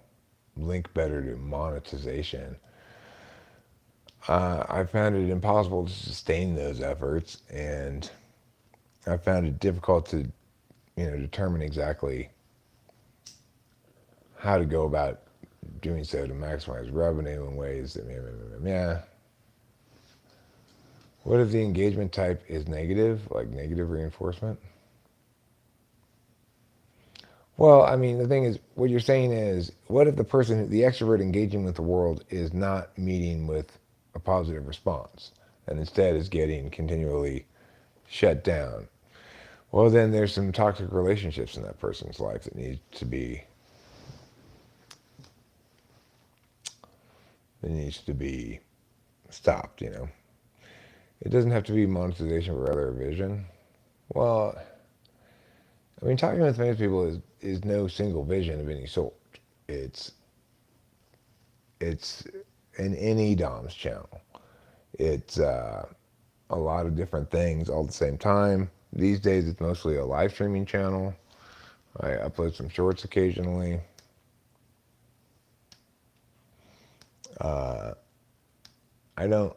link better to monetization, I found it impossible to sustain those efforts, and I found it difficult to determine exactly how to go about doing so to maximize revenue in ways that yeah. What if the engagement type is negative, like negative reinforcement? Well, I mean, the thing is, what you're saying is, what if the person, the extrovert engaging with the world, is not meeting with a positive response and instead is getting continually shut down? Well, then there's some toxic relationships in that person's life that needs to be stopped. It doesn't have to be monetization, but rather a vision. Well, I mean, talking with famous people is no single vision of any sort. It's it's in any Dom's channel. It's a lot of different things all at the same time. These days, it's mostly a live streaming channel. I upload some shorts occasionally. I don't,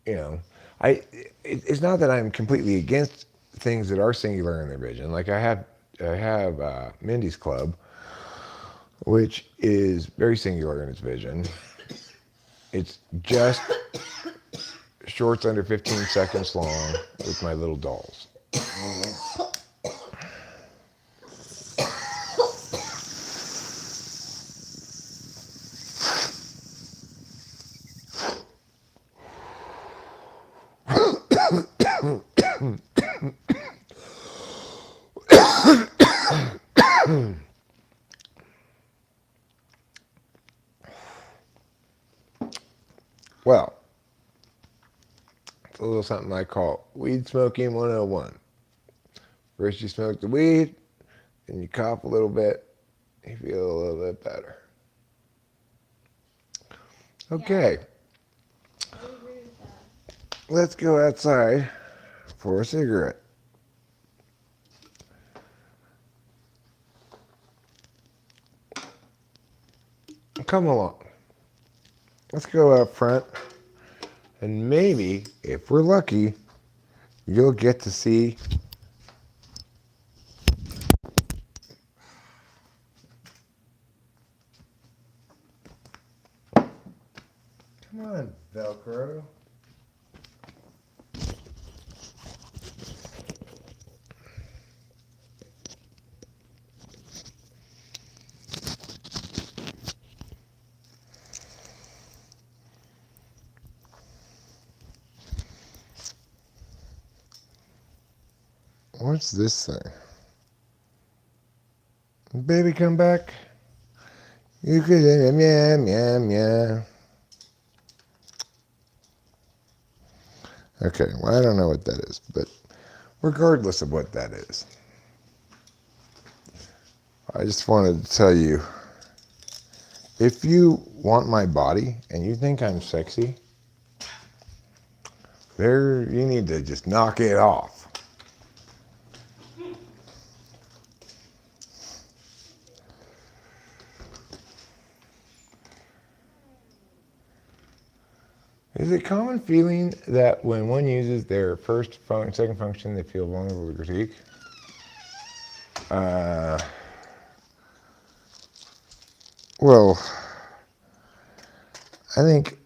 you know, it's not that I'm completely against things that are singular in their vision. Like I have Mindy's Club, which is very singular in its vision. It's just shorts under 15 seconds long with my little dolls. Well, it's a little something I call weed smoking 101. First you smoke the weed, then you cough a little bit, you feel a little bit better. Okay, I agree with that. let's go outside for a cigarette. Come along. Let's go out front, and maybe, if we're lucky, you'll get to see. Come on, Velcro. What's this thing? Baby, come back. You could, yeah, yeah, yeah. Okay, well, I don't know what that is, but regardless of what that is, I just wanted to tell you, if you want my body and you think I'm sexy, there you need to just knock it off. Is it common feeling that when one uses their second function, they feel vulnerable to critique? Well, I think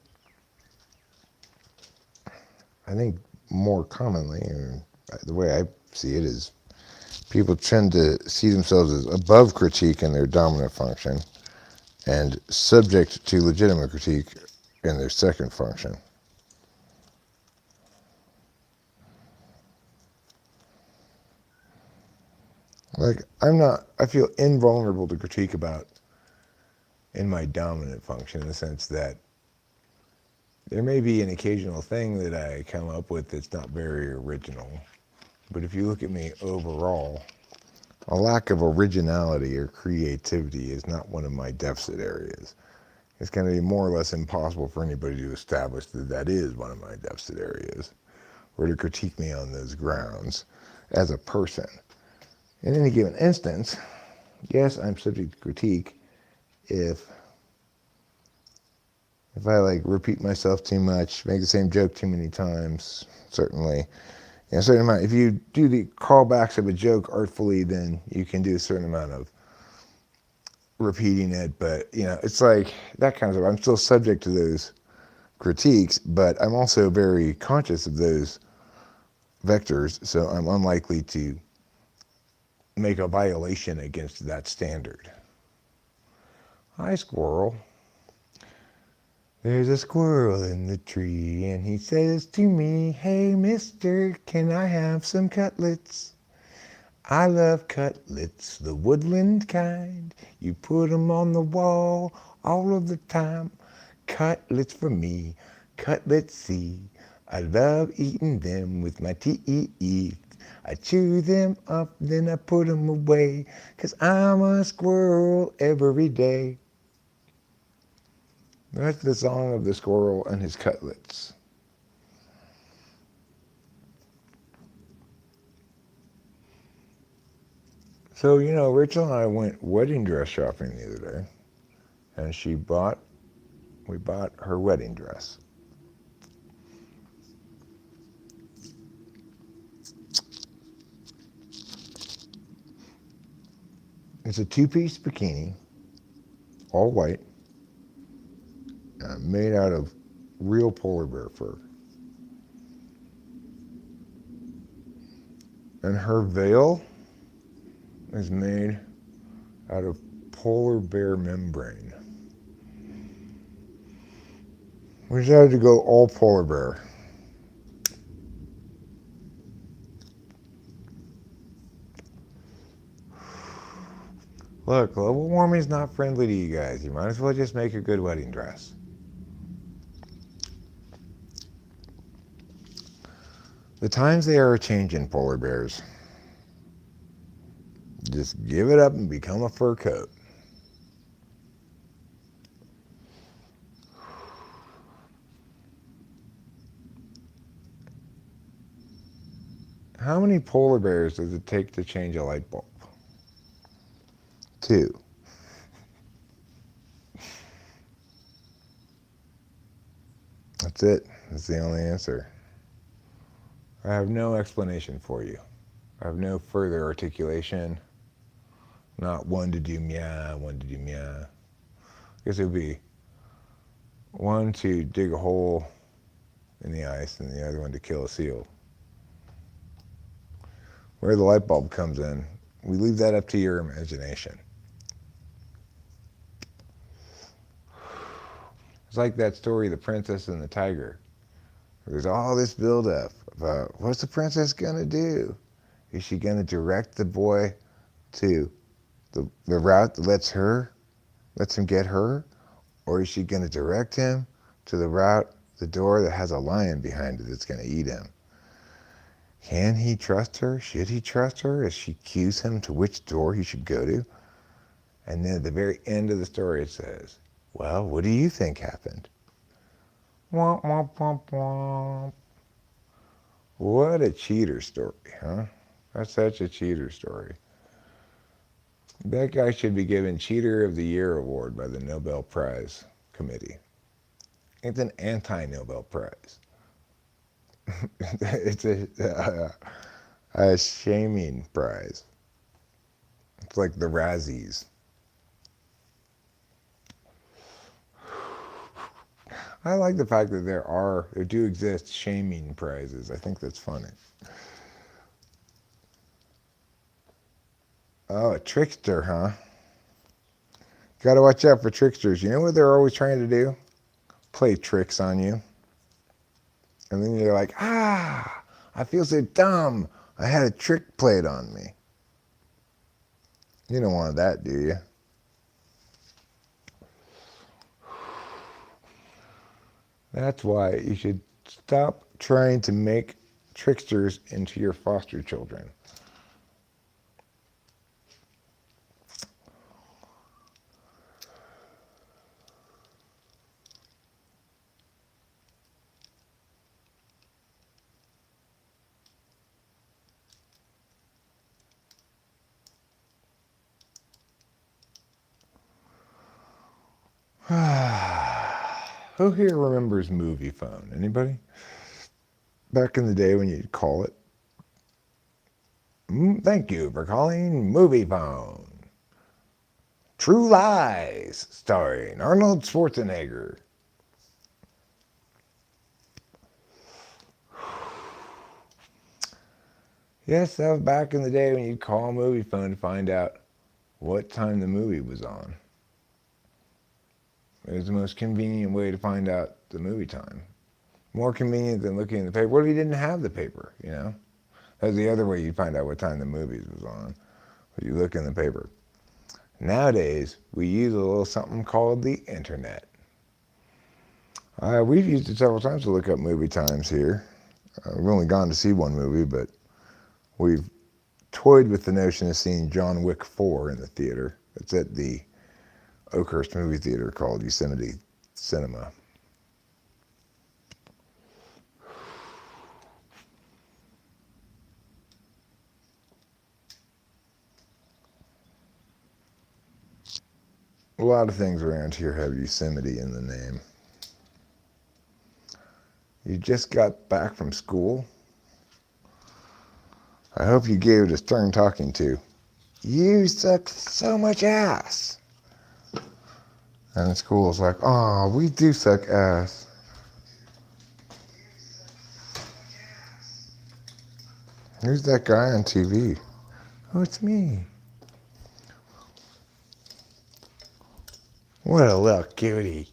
more commonly, and the way I see it is, people tend to see themselves as above critique in their dominant function and subject to legitimate critique in their second function. Like, I feel invulnerable to critique about in my dominant function, in the sense that there may be an occasional thing that I come up with that's not very original. But if you look at me overall, a lack of originality or creativity is not one of my deficit areas. It's going to be more or less impossible for anybody to establish that that is one of my deficit areas, or to critique me on those grounds as a person. In any given instance, yes, I'm subject to critique if I like repeat myself too much, make the same joke too many times, certainly. A certain amount. If you do the callbacks of a joke artfully, then you can do a certain amount of repeating it. But it's like that kind of stuff. I'm still subject to those critiques, but I'm also very conscious of those vectors, so I'm unlikely to make a violation against that standard. Hi, squirrel. There's a squirrel in the tree, and he says to me, "Hey, mister, can I have some cutlets? I love cutlets, the woodland kind. You put 'em on the wall all of the time. Cutlets for me, cutlets see. I love eating them with my teeth. I chew them up, then I put 'em away, 'cause I'm a squirrel every day." That's the song of the squirrel and his cutlets. So, Rachel and I went wedding dress shopping the other day, and we bought her wedding dress. It's a two-piece bikini, all white, made out of real polar bear fur. And her veil is made out of polar bear membrane. We decided to go all polar bear. Look, global warming is not friendly to you guys. You might as well just make a good wedding dress. The times they are changing, polar bears. Just give it up and become a fur coat. How many polar bears does it take to change a light bulb? 2. That's it. That's the only answer. I have no explanation for you. I have no further articulation. Not one to do meow, one to do meow. I guess it would be one to dig a hole in the ice and the other one to kill a seal. Where the light bulb comes in, we leave that up to your imagination. It's like that story, The Princess and the Tiger. There's all this buildup about what's the princess gonna do? Is she gonna direct the boy to the route that lets him get her? Or is she gonna direct him to the door that has a lion behind it that's gonna eat him? Can he trust her? Should he trust her as she cues him to which door he should go to? And then at the very end of the story it says, well, what do you think happened? Womp, womp, womp, womp. What a cheater story, huh? That's such a cheater story. That guy should be given Cheater of the Year award by the Nobel Prize Committee. It's an anti-Nobel Prize. It's a shaming prize. It's like the Razzies. I like the fact that there do exist shaming prizes. I think that's funny. Oh, a trickster, huh? Got to watch out for tricksters. You know what they're always trying to do? Play tricks on you. And then you're like, I feel so dumb. I had a trick played on me. You don't want that, do you? That's why you should stop trying to make tricksters into your foster children. Who here remembers movie phone? Anybody? Back in the day when you'd call it. Thank you for calling Movie Phone. True Lies, starring Arnold Schwarzenegger. Yes, that was back in the day when you'd call Movie Phone to find out what time the movie was on. It was the most convenient way to find out the movie time. More convenient than looking in the paper. What if you didn't have the paper, you know? That was the other way you'd find out what time the movie was on. You look in the paper. Nowadays, we use a little something called the internet. We've used it several times to look up movie times here. We've only gone to see one movie, but we've toyed with the notion of seeing John Wick 4 in the theater. It's at the Oakhurst movie theater called Yosemite Cinema. A lot of things around here have Yosemite in the name. You just got back from school? I hope you gave it a stern talking to. You suck so much ass. And the school's like, oh, we do suck ass. Who's that guy on TV? Oh, it's me. What a little cutie.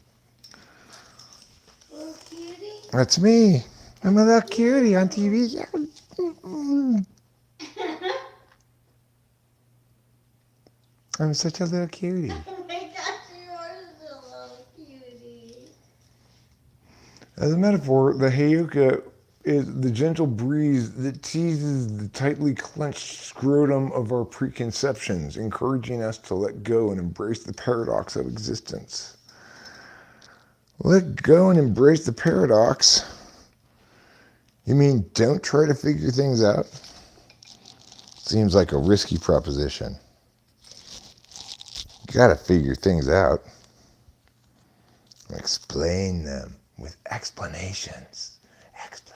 Little cutie? That's me. I'm a little cutie on TV. I'm such a little cutie. Oh my gosh, you are still a little cutie. As a metaphor, the Hayuka is the gentle breeze that teases the tightly clenched scrotum of our preconceptions, encouraging us to let go and embrace the paradox of existence. Let go and embrace the paradox? You mean don't try to figure things out? Seems like a risky proposition. You gotta figure things out. Explain them with explanations. Explanations.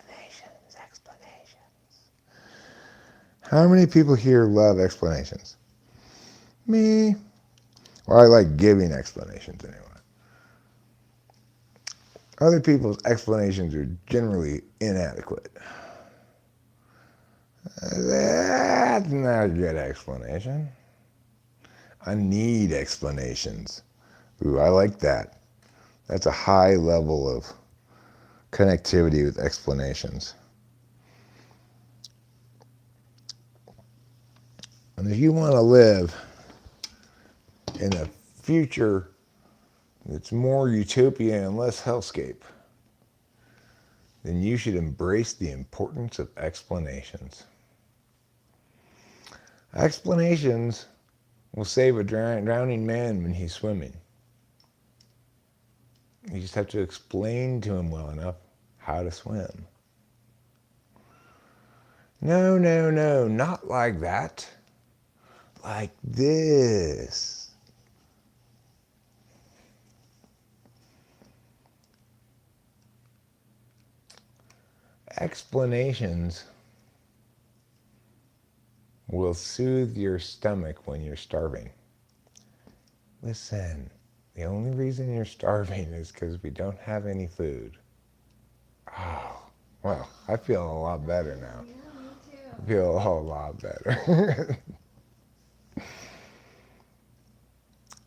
How many people here love explanations? Me. Well, I like giving explanations anyway. Other people's explanations are generally inadequate. That's not a good explanation. I need explanations. Ooh, I like that. That's a high level of connectivity with explanations. And if you want to live in a future that's more utopia and less hellscape, then you should embrace the importance of explanations. Explanations will save a drowning man when he's swimming. You just have to explain to him well enough how to swim. No, not like that. Like this. Explanations will soothe your stomach when you're starving. Listen, the only reason you're starving is because we don't have any food. Oh, well, I feel a lot better now. Yeah, me too. I feel a whole lot better.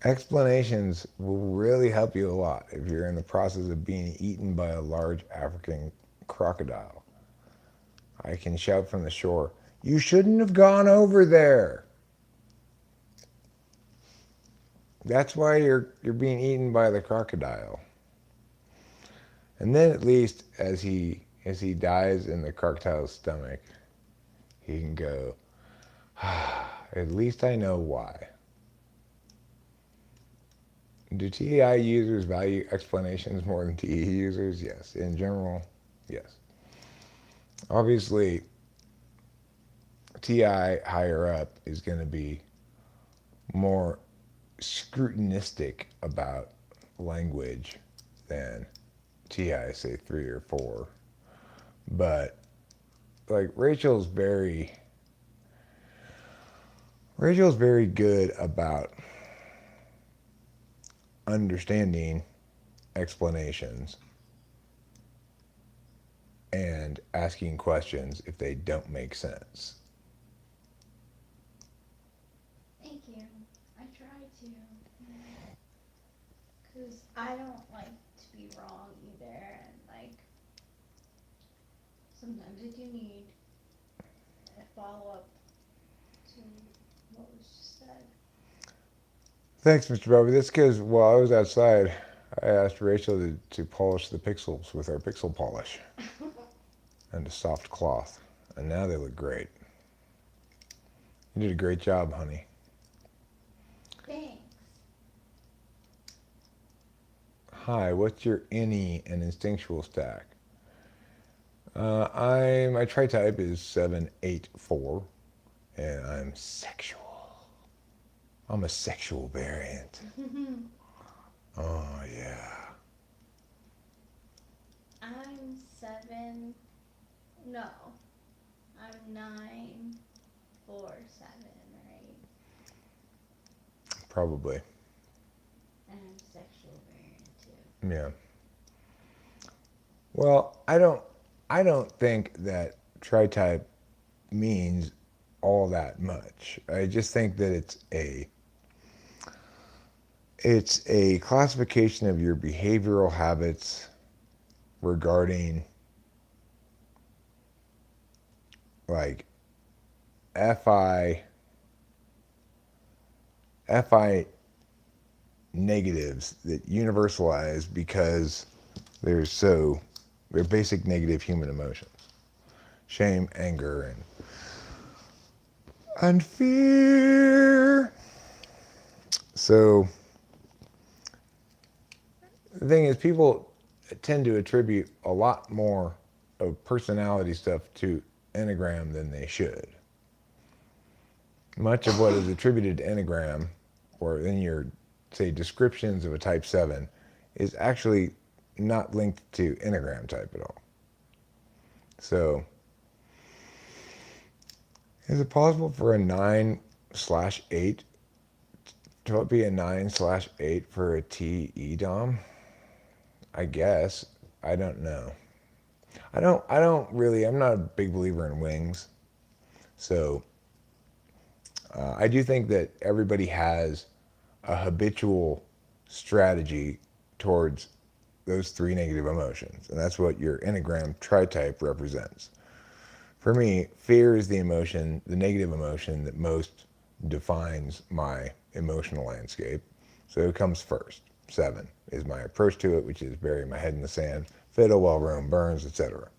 Explanations will really help you a lot if you're in the process of being eaten by a large African crocodile. I can shout from the shore, "You shouldn't have gone over there." That's why you're being eaten by the crocodile. And then at least as he dies in the crocodile's stomach, he can go, at least I know why. Do TI users value explanations more than TE users? Yes. In general, yes. Obviously, TI higher up is going to be more scrutinistic about language than TI, say 3 or 4. But like Rachel's very good about understanding explanations and asking questions if they don't make sense. Thank you. I try to. Because I don't like to be wrong either. And, like, sometimes I do need a follow-up to what was just said. Thanks, Mr. Bobby. That's because while I was outside, I asked Rachel to polish the pixels with our pixel polish and a soft cloth. And now they look great. You did a great job, honey. Thanks. Hi, what's your innie and instinctual stack? My tri-type is 784, and I'm sexual. I'm a sexual variant. Oh, yeah. I'm 7. No. I'm 9, 4, 7, right? Probably. And I'm sexual variant too. Yeah. Well, I don't think that tri-type means all that much. I just think that it's a classification of your behavioral habits regarding like FI negatives that universalize because they're basic negative human emotions. shame, anger, and fear. So the thing is, people tend to attribute a lot more of personality stuff to Enneagram than they should. Much of what is attributed to Enneagram, or in your, say, descriptions of a type 7, is actually not linked to Enneagram type at all. So, is it possible for a 9/8 to be a 9/8 for a TE Dom? I guess. I don't know. I don't really, I'm not a big believer in wings. So, I do think that everybody has a habitual strategy towards those three negative emotions. And that's what your Enneagram tri-type represents. For me, fear is the emotion, the negative emotion that most defines my emotional landscape. So it comes first. 7 is my approach to it, which is bury my head in the sand, fiddle while Rome burns, etc.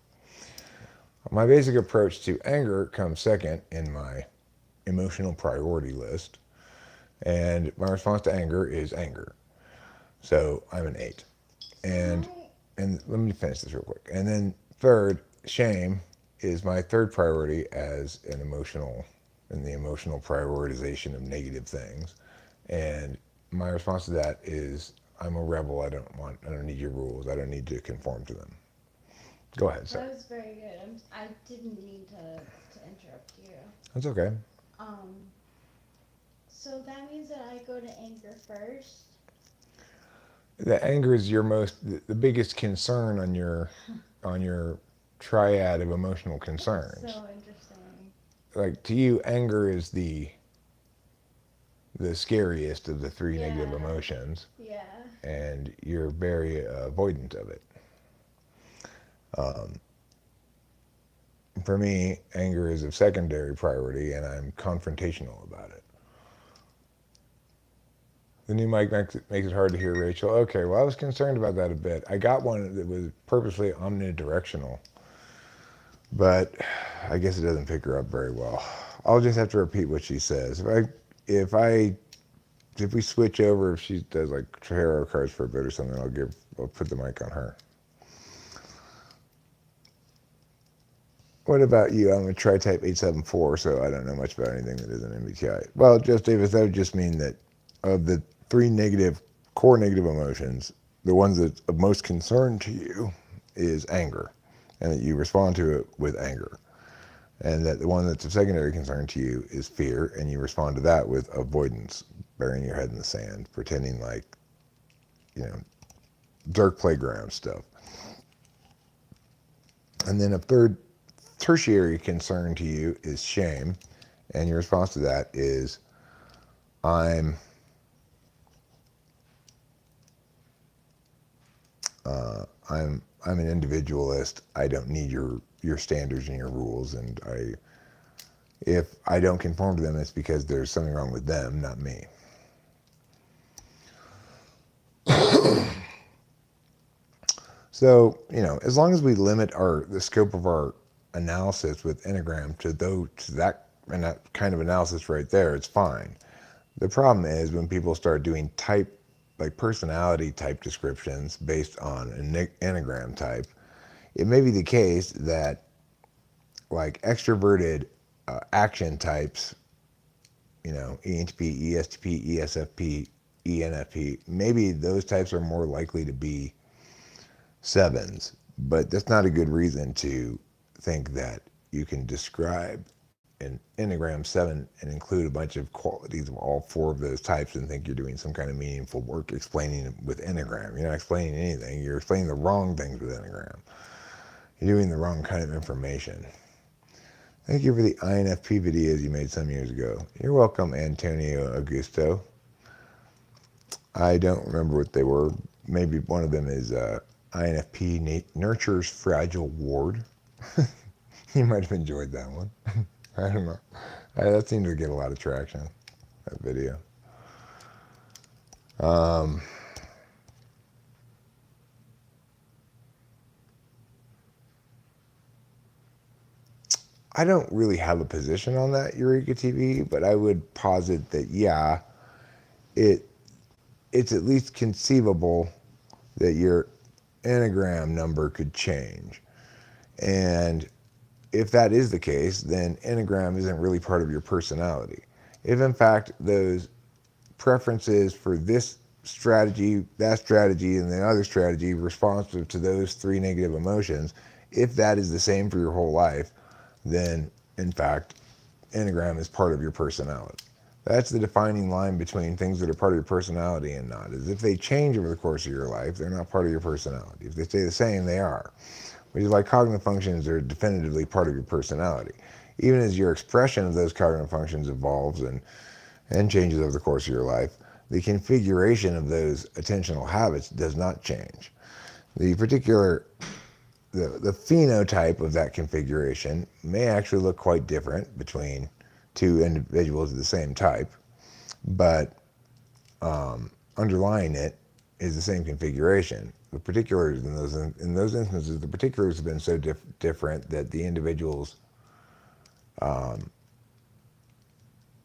My basic approach to anger comes second in my emotional priority list. And my response to anger is anger. So I'm an 8. And let me finish this real quick. And then third, shame is my third priority as an emotional, in the emotional prioritization of negative things. And my response to that is I'm a rebel. I don't need your rules. I don't need to conform to them. Go ahead, sorry. That was very good. I didn't mean to interrupt you. That's okay. Um, so that means that I go to anger first. The anger is the biggest concern on your triad of emotional concerns. So interesting. Like to you, anger is the scariest of the three Yeah. negative emotions, Yeah. and you're very avoidant of it. For me, anger is of secondary priority, and I'm confrontational about it. The new mic makes it hard to hear, Rachel. Okay, well, I was concerned about that a bit. I got one that was purposely omnidirectional, but I guess it doesn't pick her up very well. I'll just have to repeat what she says. If we switch over, if she does like tarot cards for a bit or something, I'll put the mic on her. What about you? I'm a tri-type 874, so I don't know much about anything that isn't MBTI. Well, Jeff Davis, that would just mean that of the three core negative emotions, the ones that's of most concern to you is anger, and that you respond to it with anger. And that the one that's of secondary concern to you is fear, and you respond to that with avoidance, burying your head in the sand, pretending like, dark playground stuff. And then a third tertiary concern to you is shame, and your response to that is I'm an individualist. I don't need your standards and your rules, and if I don't conform to them, it's because there's something wrong with them, not me. So, as long as we limit the scope of our analysis with Enneagram to that kind of analysis right there, it's fine. The problem is when people start doing personality type descriptions based on an Enneagram type, it may be the case that like extroverted action types, ENTP, ESTP, ESFP, ENFP, maybe those types are more likely to be 7s, but that's not a good reason to think that you can describe an Enneagram 7 and include a bunch of qualities of all 4 of those types and think you're doing some kind of meaningful work explaining it with Enneagram. You're not explaining anything. You're explaining the wrong things with Enneagram. You're doing the wrong kind of information. Thank you for the INFP videos you made some years ago. You're welcome, Antonio Augusto. I don't remember what they were. Maybe one of them is INFP Nurtures Fragile Ward. You might have enjoyed that one. I don't know. That seemed to get a lot of traction, that video. I don't really have a position on that, Eureka TV, but I would posit that, yeah, it it's at least conceivable that your enneagram number could change. And if that is the case, then enneagram isn't really part of your personality. If in fact those preferences for this strategy, that strategy, and the other strategy responsive to those three negative emotions, if that is the same for your whole life, then in fact, enneagram is part of your personality. That's the defining line between things that are part of your personality and not. Is if they change over the course of your life, they're not part of your personality. If they stay the same, they are. Which is why cognitive functions are definitively part of your personality. Even as your expression of those cognitive functions evolves and changes over the course of your life, the configuration of those attentional habits does not change. The particular the phenotype of that configuration may actually look quite different between two individuals of the same type, but underlying it is the same configuration. The particulars in those instances, the particulars have been so different that the individuals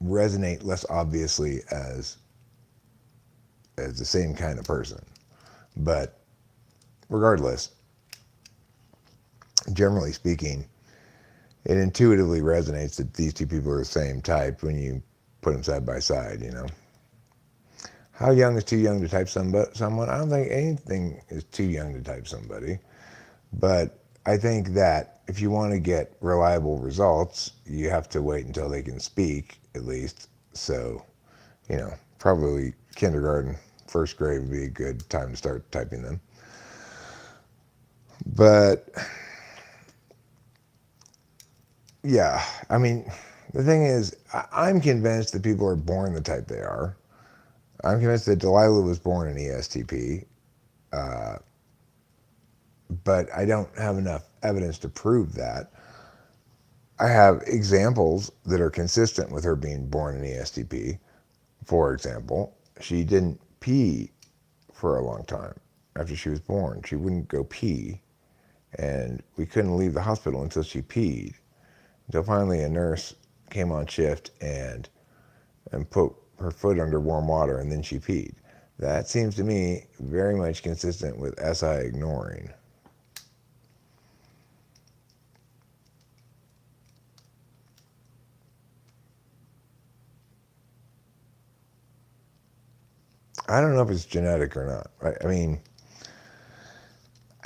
resonate less obviously as the same kind of person. But regardless, generally speaking, it intuitively resonates that these two people are the same type when you put them side by side, you know. How young is too young to type someone? I don't think anything is too young to type somebody. But I think that if you want to get reliable results, you have to wait until they can speak, at least. So, you know, probably kindergarten, first grade would be a good time to start typing them. But yeah, I mean, the thing is, I'm convinced that people are born the type they are. I'm convinced that Delilah was born an ESTP, but I don't have enough evidence to prove that. I have examples that are consistent with her being born an ESTP. For example, she didn't pee for a long time after she was born. She wouldn't go pee, and we couldn't leave the hospital until she peed. Until finally a nurse came on shift and put her foot under warm water, and then she peed. That seems to me very much consistent with SI ignoring. I don't know if it's genetic or not. I mean,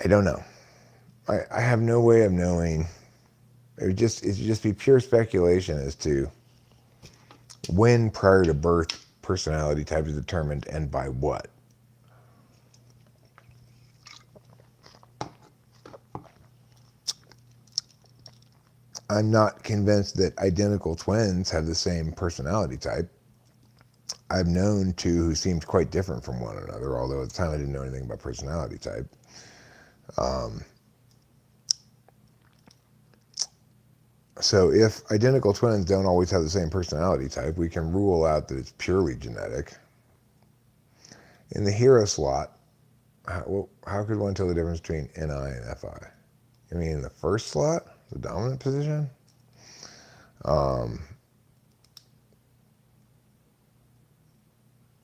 I don't know. I have no way of knowing. It'd just be pure speculation as to when prior to birth personality type is determined and by what. I'm not convinced that identical twins have the same personality type. I've known two who seemed quite different from one another, although at the time I didn't know anything about personality type. So if identical twins don't always have the same personality type, we can rule out that it's purely genetic. In the hero slot, how could one tell the difference between NI and FI? I mean, in the first slot, the dominant position? I'm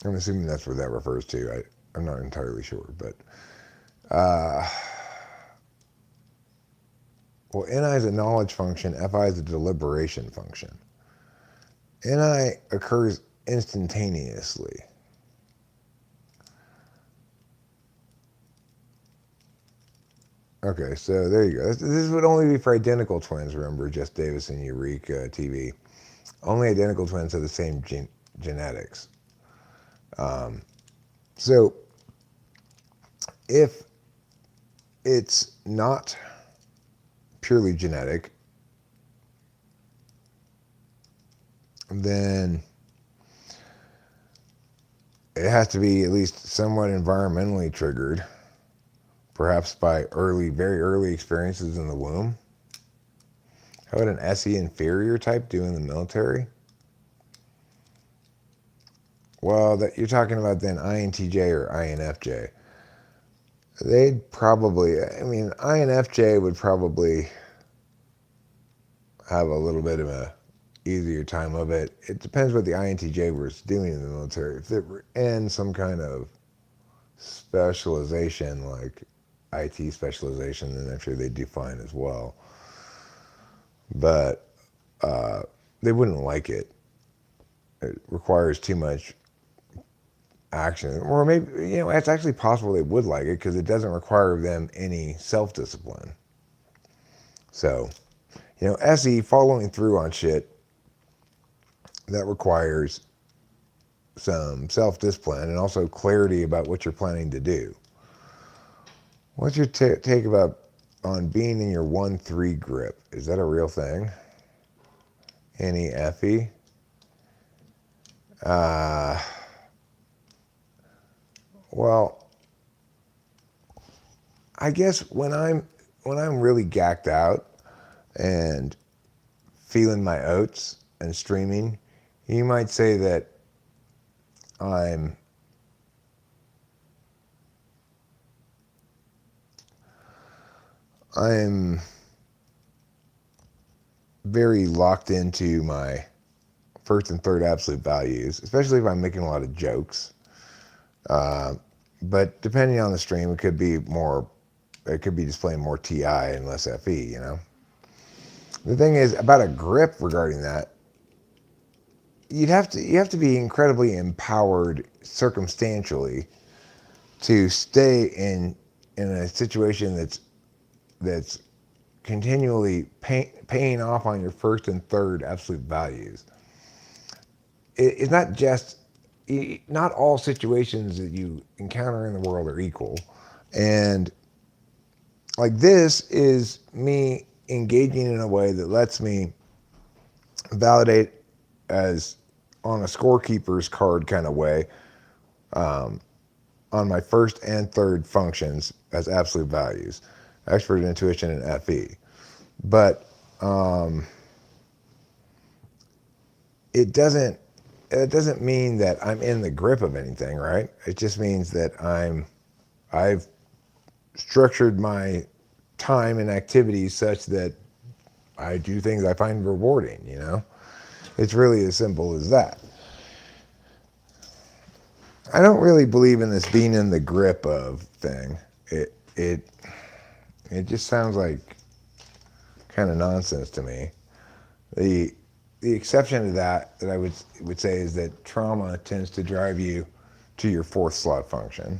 assuming that's what that refers to. I'm not entirely sure, but well, NI is a knowledge function, FI is a deliberation function. NI occurs instantaneously. Okay, so there you go. This would only be for identical twins, remember, Jess Davis and Eureka TV. Only identical twins have the same genetics. So if it's not purely genetic, then it has to be at least somewhat environmentally triggered, perhaps by very early experiences in the womb. How would an SE inferior type do in the military? Well, you're talking about then INTJ or INFJ. They'd probably, I mean, INFJ would probably have a little bit of a easier time of it. It depends what the INTJ was doing in the military. If they were in some kind of specialization, like IT specialization, then I'm sure they do fine as well. But they wouldn't like it. It requires too much action. Or maybe, it's actually possible they would like it because it doesn't require them any self discipline. So, SE following through on shit that requires some self discipline and also clarity about what you're planning to do. What's your take about on being in your 1-3 grip? Is that a real thing? Any Effie? Well, I guess when I'm really gacked out and feeling my oats and streaming, you might say that I'm very locked into my first and third absolute values, especially if I'm making a lot of jokes. But depending on the stream, it could be displaying more TI and less FE, The thing is, about a grip regarding that, you have to be incredibly empowered circumstantially to stay in a situation that's continually paying off on your first and third absolute values. It's not just, not all situations that you encounter in the world are equal. And like this is me engaging in a way that lets me validate as on a scorekeeper's card kind of way on my first and third functions as absolute values, expert, intuition, and FE. But it doesn't mean that I'm in the grip of anything, right? It just means that I've structured my time and activities such that I do things I find rewarding, It's really as simple as that. I don't really believe in this being in the grip of thing. It just sounds like kind of nonsense to me. The exception to that I would say is that trauma tends to drive you to your fourth slot function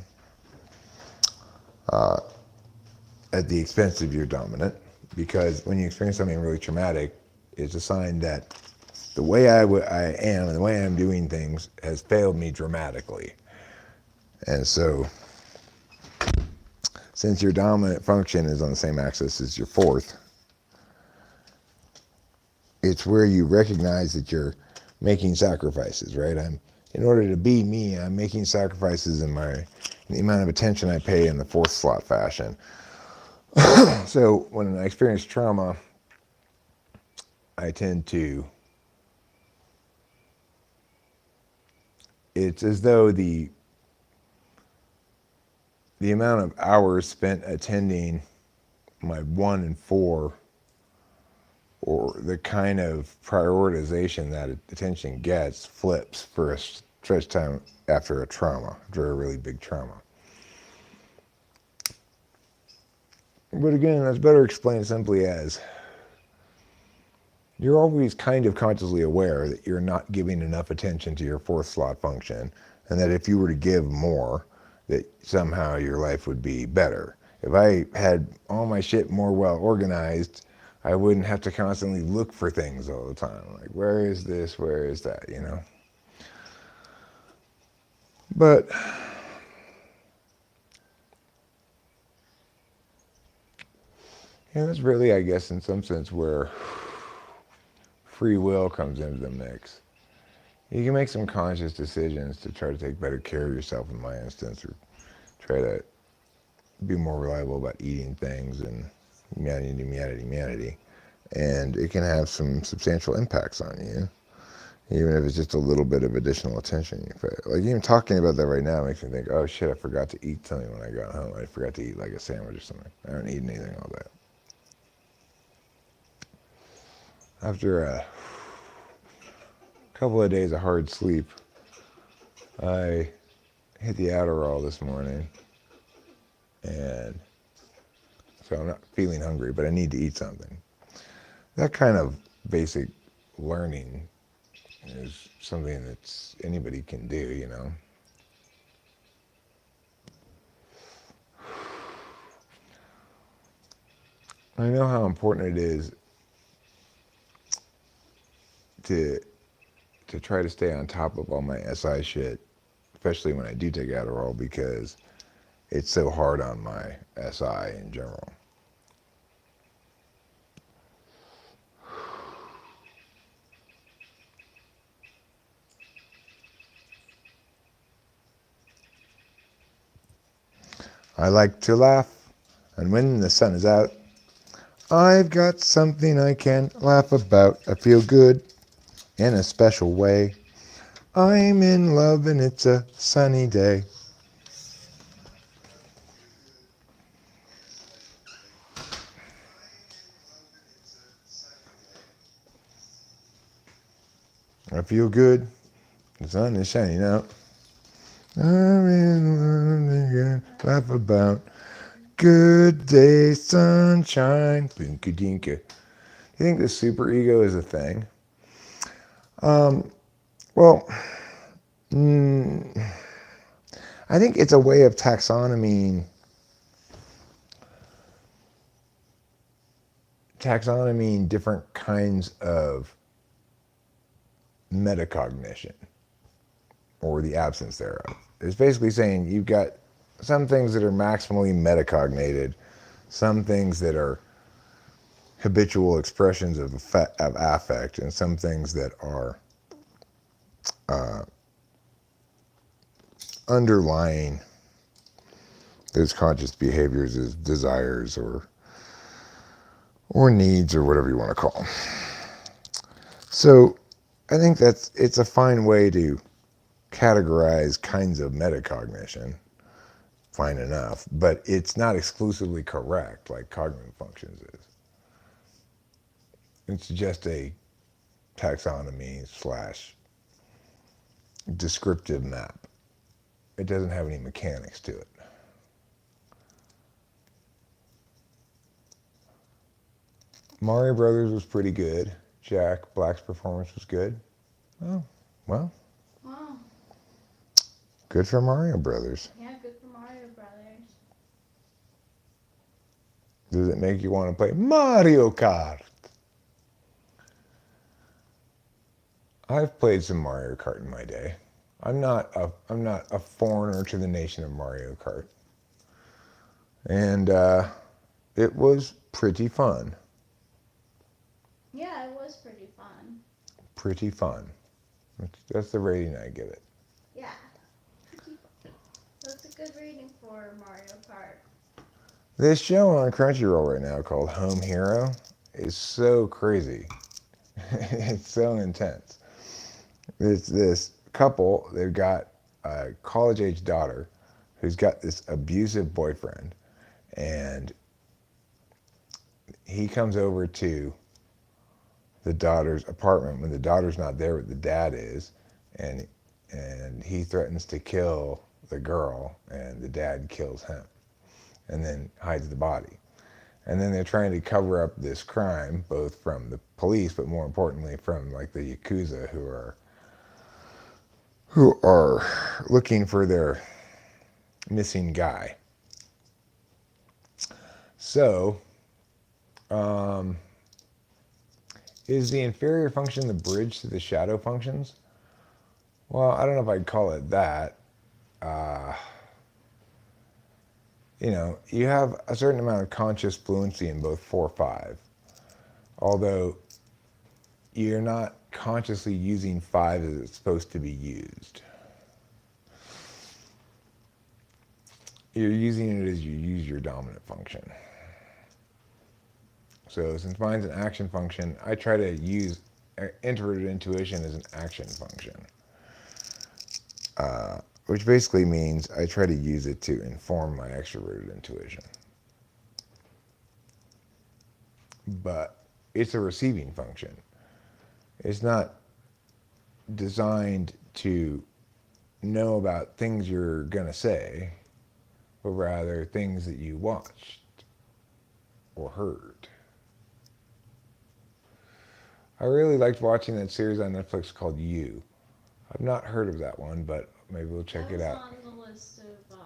at the expense of your dominant, because when you experience something really traumatic, it's a sign that the way I am and the way I'm doing things has failed me dramatically. And so, since your dominant function is on the same axis as your fourth, it's where you recognize that you're making sacrifices, right? In order to be me, I'm making sacrifices in the amount of attention I pay in the fourth slot fashion. So when I experience trauma, I tend to, it's as though the amount of hours spent attending my 1 and 4, or the kind of prioritization that attention gets, flips for a stretch time after a really big trauma. But again, that's better explained simply as you're always kind of consciously aware that you're not giving enough attention to your fourth slot function, and that if you were to give more, that somehow your life would be better. If I had all my shit more well organized, I wouldn't have to constantly look for things all the time. Like, where is this? Where is that? But that's really, I guess, in some sense where free will comes into the mix. You can make some conscious decisions to try to take better care of yourself, in my instance, or try to be more reliable about eating things and humanity. And it can have some substantial impacts on you, even if it's just a little bit of additional attention you pay. Like, even talking about that right now makes me think, oh shit, I forgot to eat something when I got home. I forgot to eat like a sandwich or something. I haven't eaten anything all day. after a couple of days of hard sleep, I hit the Adderall this morning, and so I'm not feeling hungry, but I need to eat something. That kind of basic learning is something that anybody can do, you know. I know how important it is to try to stay on top of all my SI shit, especially when I do take Adderall, because it's so hard on my SI in general. I like to laugh, and when the sun is out, I've got something I can laugh about. I feel good in a special way. I'm in love and it's a sunny day. I feel good. The sun is shining out. I'm in love and laugh about. Good day, sunshine. Binka dinka. You think the superego is a thing? Well, I think it's a way of taxonomying different kinds of metacognition, or the absence thereof. It's basically saying you've got some things that are maximally metacognated, some things that are habitual expressions of affect, and some things that are underlying those conscious behaviors as desires or needs, or whatever you want to call them. So I think it's a fine way to categorize kinds of metacognition, fine enough, but it's not exclusively correct like cognitive functions is. It's just a taxonomy / descriptive map. It doesn't have any mechanics to it. Mario Brothers was pretty good. Jack Black's performance was good. Oh, well, Wow. good for Mario Brothers. Yeah, good for Mario Brothers. Does it make you want to play Mario Kart? I've played some Mario Kart in my day. I'm not a foreigner to the nation of Mario Kart, and it was pretty fun. Yeah, it was pretty fun. Pretty fun. That's the rating I give it. Yeah, pretty fun. That's a good rating for Mario Kart. This show on Crunchyroll right now called Home Hero is so crazy. It's so intense. It's this couple, they've got a college-age daughter who's got this abusive boyfriend, and he comes over to the daughter's apartment when the daughter's not there, but the dad is, and he threatens to kill the girl, and the dad kills him and then hides the body. And then they're trying to cover up this crime, both from the police, but more importantly from like the Yakuza, who are looking for their missing guy. So, is the inferior function the bridge to the shadow functions? Well, I don't know if I'd call it that. You have a certain amount of conscious fluency in both 4-5, although you're not consciously using 5 as it's supposed to be used. You're using it as you use your dominant function. So since mine's an action function, I try to use introverted intuition as an action function, which basically means I try to use it to inform my extroverted intuition. But it's a receiving function. It's not designed to know about things you're going to say, but rather things that you watched or heard. I really liked watching that series on Netflix called You. I've not heard of that one, but maybe we'll check That it was out. on the list of,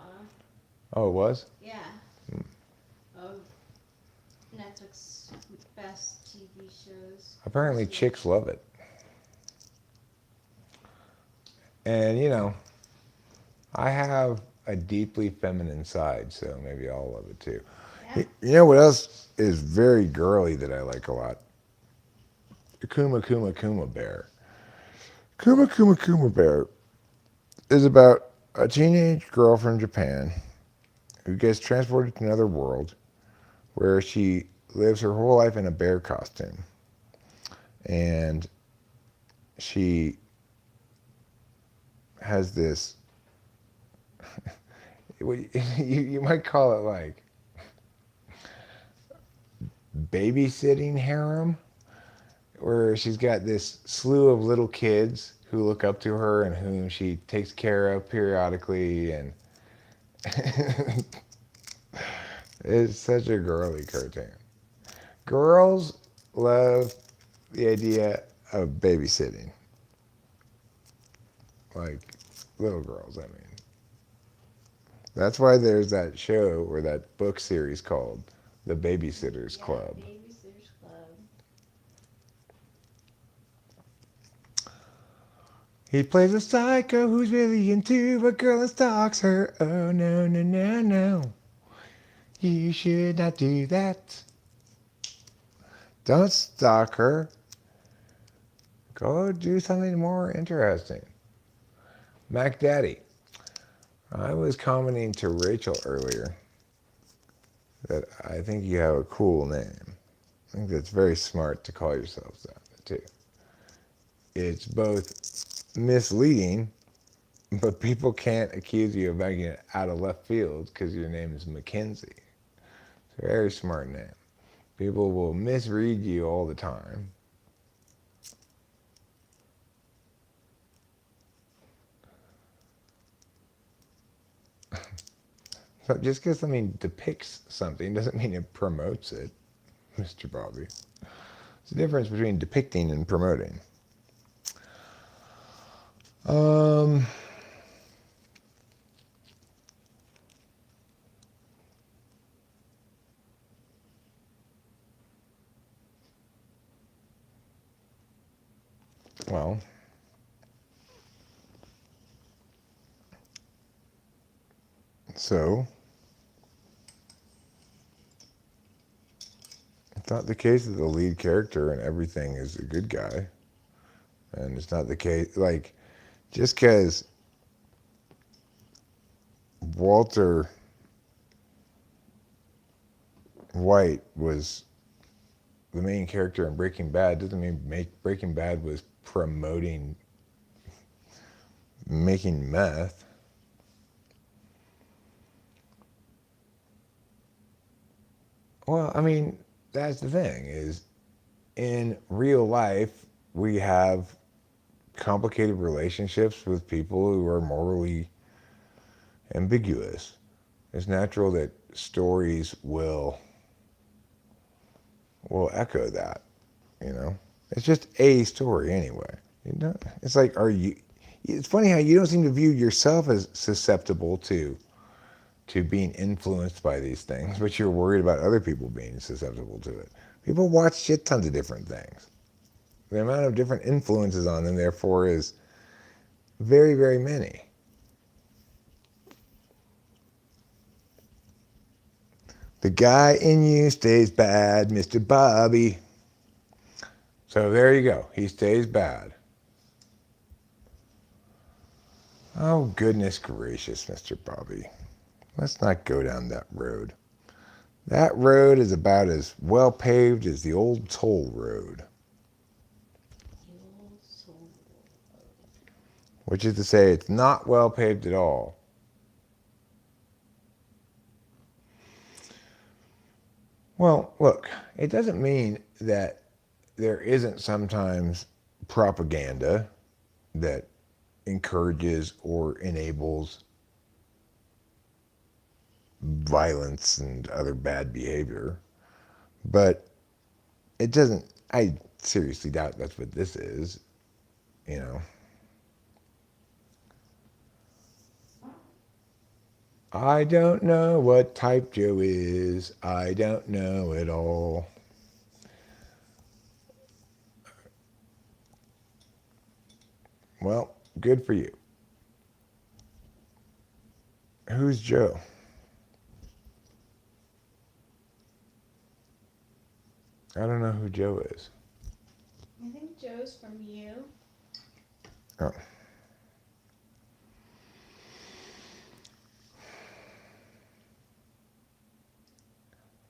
Oh, it was? yeah, of Netflix best TV shows. Apparently, chicks love it. And, you know, I have a deeply feminine side, so maybe I'll love it too. Yeah. You know what else is very girly that I like a lot? Kuma Kuma Kuma Bear. Kuma Kuma Kuma Bear is about a teenage girl from Japan who gets transported to another world where she lives her whole life in a bear costume. And she has this, you might call it like babysitting harem, where she's got this slew of little kids who look up to her and whom she takes care of periodically. And it's such a girly cartoon. Girls love the idea of babysitting. Like little girls, I mean. That's why there's that show or that book series called The Babysitter's Club. Babysitter's Club. He plays a psycho who's really into a girl and stalks her. Oh, no, no, no, no. You should not do that. Don't stalk her. Go do something more interesting. Mac Daddy. I was commenting to Rachel earlier that I think you have a cool name. I think that's very smart to call yourselves that, too. It's both misleading, but people can't accuse you of making it out of left field because your name is Mackenzie. It's a very smart name. People will misread you all the time. So just because something depicts something doesn't mean it promotes it, Mr. Bobby. There's a difference between depicting and promoting. Well, so it's not the case that the lead character in everything is a good guy. And it's not the case, like, just because Walter White was the main character in Breaking Bad doesn't mean Breaking Bad was promoting making meth. Well, I mean, that's the thing is in real life we have complicated relationships with people who are morally ambiguous. It's natural that stories will echo that, you know. It's just a story anyway. You know, it's like, are you? It's funny how you don't seem to view yourself as susceptible to being influenced by these things, but you're worried about other people being susceptible to it. People watch shit tons of different things. The amount of different influences on them, therefore, is very, very many. The guy in you stays bad, Mr. Bobby. So there you go. He stays bad. Oh, goodness gracious, Mr. Bobby. Let's not go down that road. That road is about as well paved as the old toll road. The old soul. Which is to say, it's not well paved at all. Well, look, it doesn't mean that there isn't sometimes propaganda that encourages or enables violence and other bad behavior. But it doesn't, I seriously doubt that's what this is, you know. I don't know what type Joe is. I don't know it all. Well, good for you. Who's Joe? I don't know who Joe is. I think Joe's from you. Oh.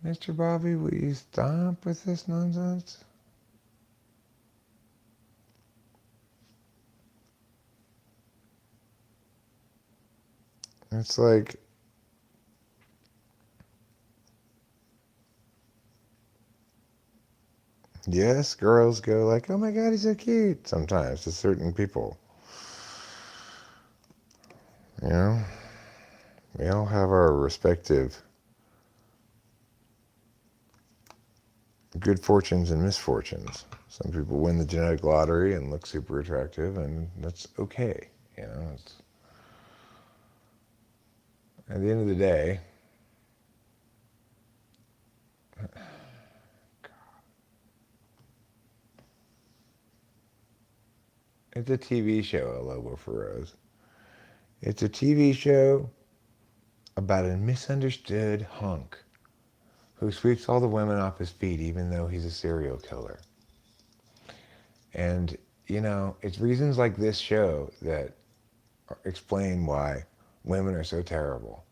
Mr. Bobby, will you stop with this nonsense? It's like, yes, girls go like, oh my God, he's so cute sometimes to certain people. You know, we all have our respective good fortunes and misfortunes. Some people win the genetic lottery and look super attractive, and that's okay. You know, it's, at the end of the day, it's a TV show, a Lobo Feroz. It's a TV show about a misunderstood hunk who sweeps all the women off his feet even though he's a serial killer. And, you know, it's reasons like this show that explain why women are so terrible.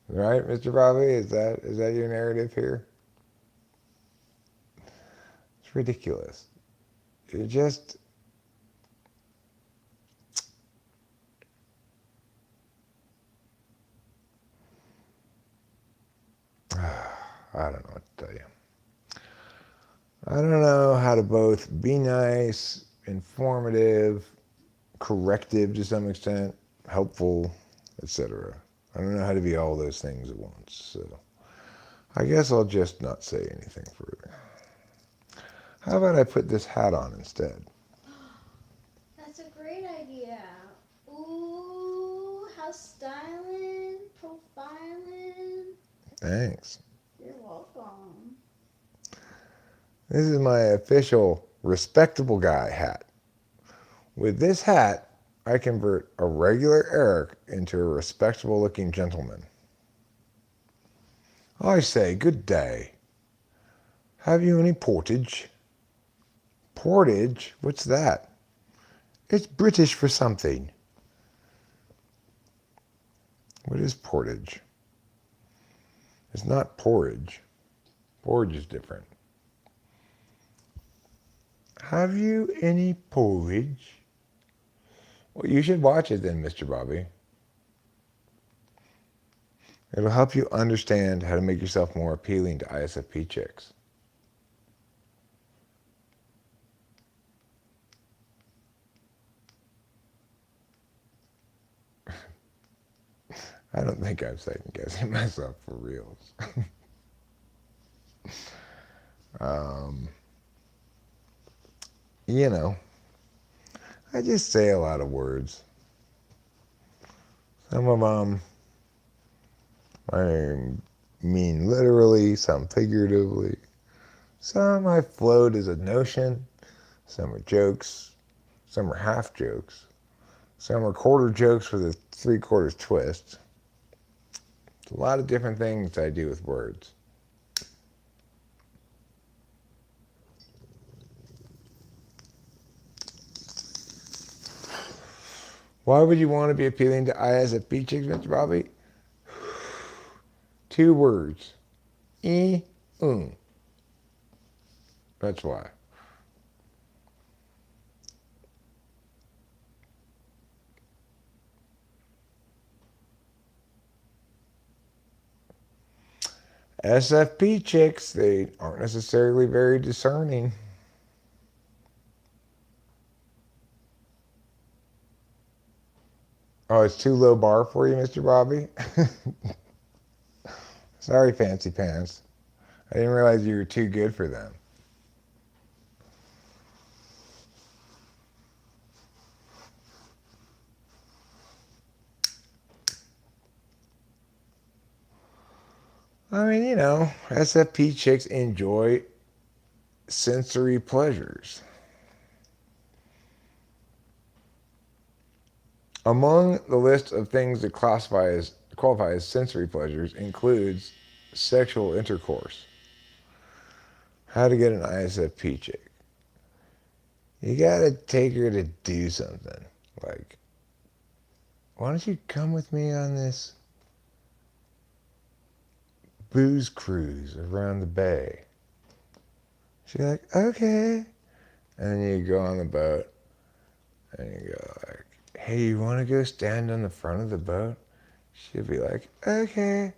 Right, Mr. Bobby? Is that your narrative here? It's ridiculous. It just, I don't know what to tell you. I don't know how to both be nice, informative, corrective to some extent, helpful, etc. I don't know how to be all those things at once. So I guess I'll just not say anything further. How about I put this hat on instead? That's a great idea. Ooh, how styling, profiling. Thanks. You're welcome. This is my official respectable guy hat. With this hat, I convert a regular Eric into a respectable looking gentleman. I say, good day. Have you any portage? Portage? What's that? It's British for something. What is portage? It's not porridge. Porridge is different. Have you any porridge? Well, you should watch it then, Mr. Bobby. It'll help you understand how to make yourself more appealing to ISFP chicks. I don't think I'm second guessing myself for reals. You know, I just say a lot of words. Some of them I mean literally, some figuratively. Some I float as a notion. Some are jokes. Some are half jokes. Some are quarter jokes with a three-quarters twist. It's a lot of different things I do with words. Why would you want to be appealing to ISFP chicks, Mr. Bobby? 2 words. E-un. That's why. SFP chicks, they aren't necessarily very discerning. Oh, it's too low bar for you, Mr. Bobby? Sorry, Fancy Pants. I didn't realize you were too good for them. I mean, SFP chicks enjoy sensory pleasures. Among the list of things that qualify as sensory pleasures includes sexual intercourse. How to get an ISFP chick. You gotta take her to do something. Like, why don't you come with me on this booze cruise around the bay? She's like, okay. And then you go on the boat and you go like, hey, you want to go stand on the front of the boat? She'll be like, okay.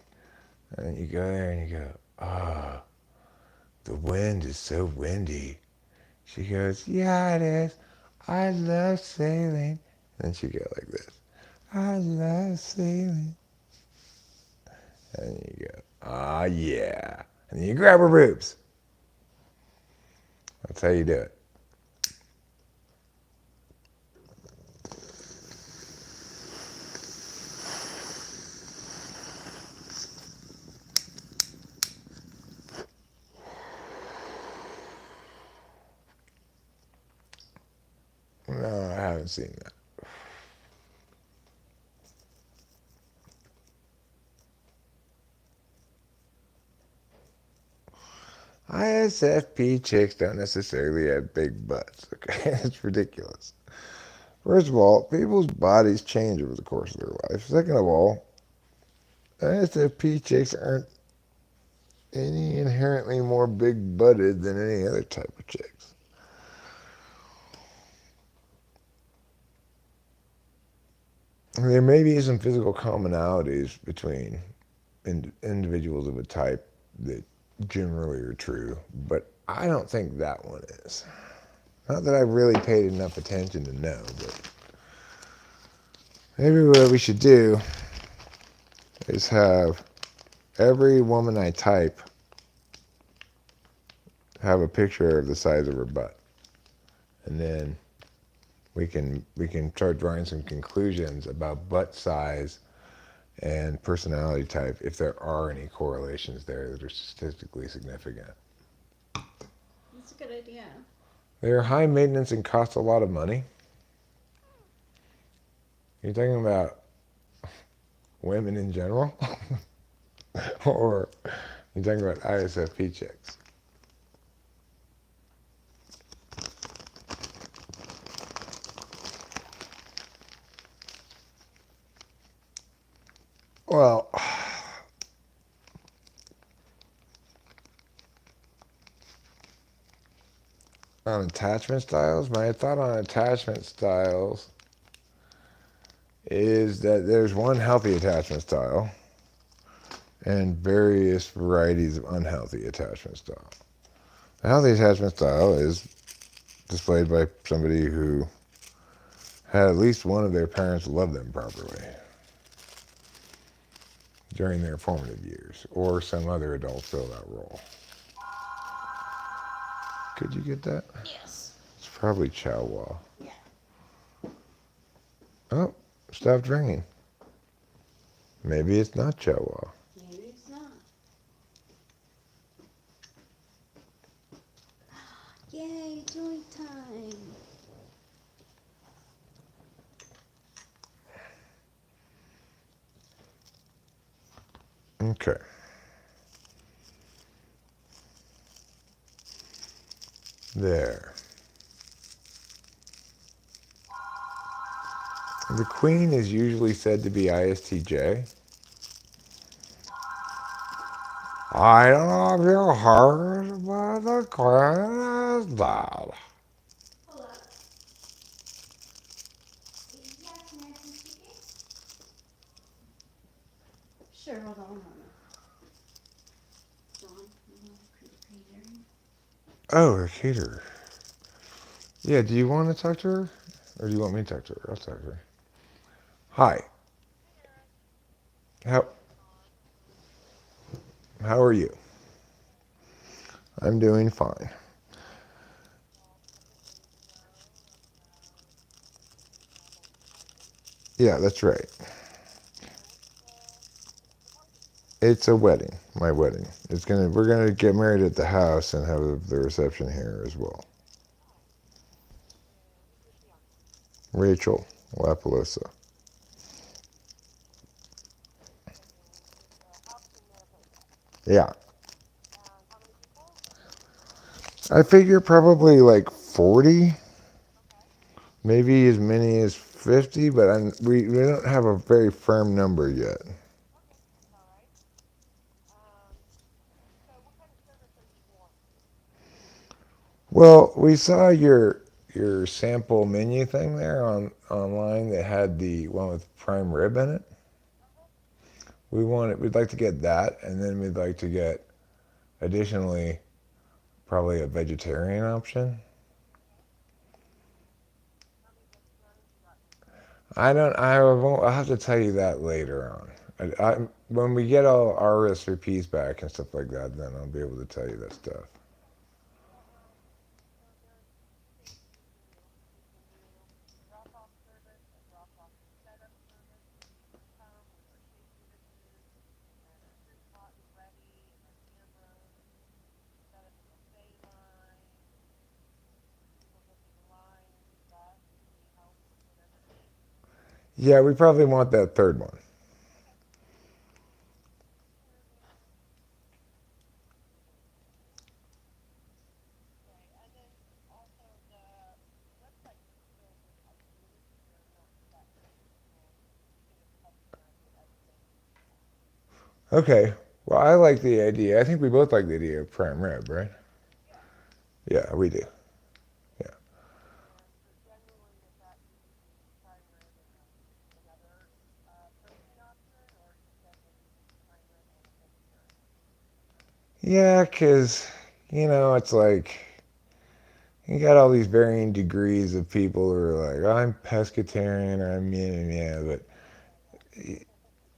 And then you go there and you go, oh, the wind is so windy. She goes, yeah, it is. I love sailing. And then she go like this, I love sailing. And then you go, ah, yeah. And then you grab her boobs. That's how you do it. No, I haven't seen that. ISFP chicks don't necessarily have big butts, okay? It's ridiculous. First of all, people's bodies change over the course of their life. Second of all, ISFP chicks aren't any inherently more big butted than any other type of chicks. There may be some physical commonalities between individuals of a type that generally are true, but I don't think that one is. Not that I've really paid enough attention to know, but maybe what we should do is have every woman I type have a picture of the size of her butt. And then we can start drawing some conclusions about butt size and personality type if there are any correlations there that are statistically significant. That's a good idea. They are high maintenance and cost a lot of money. You're talking about women in general? Or you're talking about ISFP chicks? Well, on attachment styles, my thought on attachment styles is that there's one healthy attachment style and various varieties of unhealthy attachment style. A healthy attachment style is displayed by somebody who had at least one of their parents love them properly during their formative years, or some other adult fill that role. Could you get that? Yes. It's probably Chawa. Yeah. Oh, stopped ringing. Maybe it's not Chawa. Maybe it's not. Yay, joy time. Okay. There. The queen is usually said to be ISTJ. I don't know if you heard, but the queen is dead. Hold up. Yeah, can I have some chicken? Sure, hold on one moment. Oh, a caterer. Yeah, do you want to talk to her? Or do you want me to talk to her? I'll talk to her. Hi. How how are you? I'm doing fine. Yeah, that's right. It's a wedding. My wedding. We're gonna get married at the house and have the reception here as well. Rachel Lapalosa. Yeah. I figure probably like 40, maybe as many as 50, but we don't have a very firm number yet. Well, we saw your sample menu thing there on online that had the one with prime rib in it. We'd like to get that, and then we'd like to get additionally probably a vegetarian option. I won't, I'll have to tell you that later on. When we get all our recipes back and stuff like that, then I'll be able to tell you that stuff. Yeah, we probably want that third one. Okay. Well, I like the idea. I think we both like the idea of prime rib, right? Yeah, we do. Yeah. Yeah, 'cause it's like you got all these varying degrees of people who are like, I'm pescatarian or I'm yeah, but